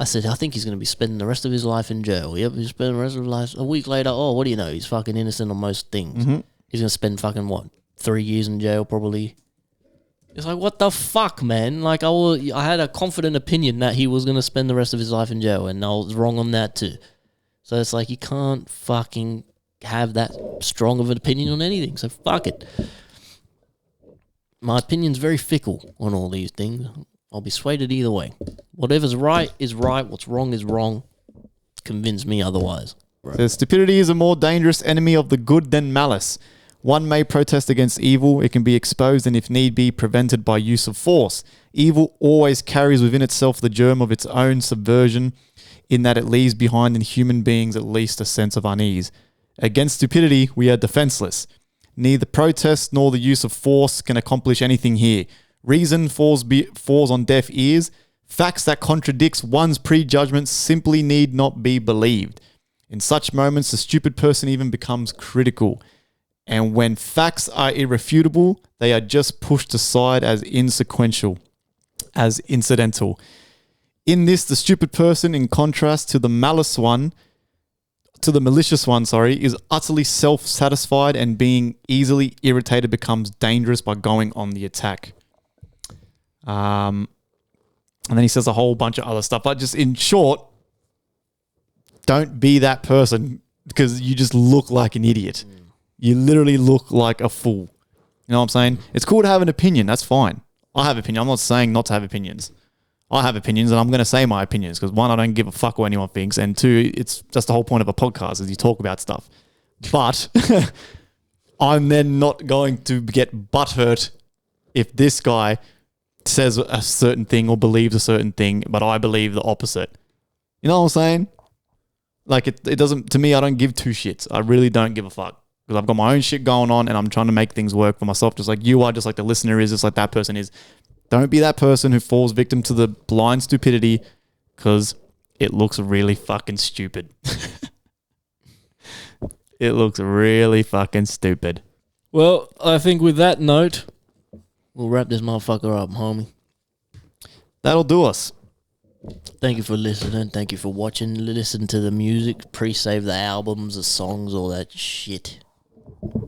I said, I think he's going to be spending the rest of his life in jail. Yep, he's spending the rest of his life. A week later, what do you know? He's fucking innocent on most things. Mm-hmm. He's going to spend fucking 3 years in jail probably. It's like, what the fuck, man? Like, I had a confident opinion that he was going to spend the rest of his life in jail, and I was wrong on that too. So it's like, you can't fucking have that strong of an opinion on anything. So fuck it. My opinion's very fickle on all these things. I'll be swayed either way. Whatever's right is right. What's wrong is wrong. Convince me otherwise. Right. So stupidity is a more dangerous enemy of the good than malice. One may protest against evil. It can be exposed and, if need be, prevented by use of force. Evil always carries within itself the germ of its own subversion, in that it leaves behind in human beings at least a sense of unease. Against stupidity, we are defenseless. Neither protest nor the use of force can accomplish anything here. Reason falls on deaf ears. Facts that contradicts one's prejudgments simply need not be believed. In such moments, the stupid person even becomes critical. And when facts are irrefutable, they are just pushed aside as insequential, as incidental. In this, the stupid person, in contrast to the malicious one, is utterly self-satisfied, and being easily irritated becomes dangerous by going on the attack. And then he says a whole bunch of other stuff. But just in short, don't be that person, because you just look like an idiot. You literally look like a fool. You know what I'm saying? It's cool to have an opinion. That's fine. I have opinion. I'm not saying not to have opinions. I have opinions, and I'm going to say my opinions because, one, I don't give a fuck what anyone thinks, and two, it's just the whole point of a podcast is you talk about stuff. But I'm then not going to get butthurt if this guy says a certain thing or believes a certain thing, but I believe the opposite. You know what I'm saying? Like it doesn't, to me, I don't give two shits. I really don't give a fuck because I've got my own shit going on and I'm trying to make things work for myself, just like you are, just like the listener is, just like that person is. Don't be that person who falls victim to the blind stupidity because it looks really fucking stupid. It looks really fucking stupid. Well, I think with that note, we'll wrap this motherfucker up, homie. That'll do us. Thank you for listening. Thank you for watching. Listen to the music. Pre-save the albums, the songs, all that shit.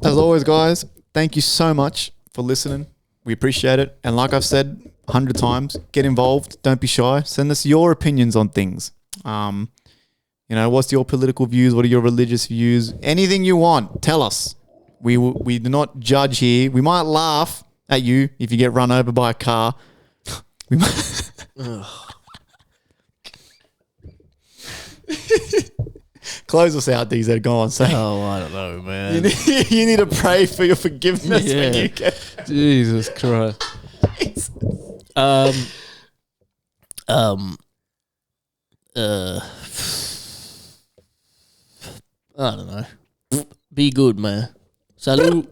As always, guys, thank you so much for listening. We appreciate it. And like I've said 100 times, get involved. Don't be shy. Send us your opinions on things. You know, what's your political views? What are your religious views? Anything you want, tell us. We do not judge here. We might laugh at you if you get run over by a car. We might... Close us out, DZ. Go on, say. Oh, I don't know, man. You need to pray for your forgiveness when you get. Jesus Christ. I don't know. Be good, man. Salute.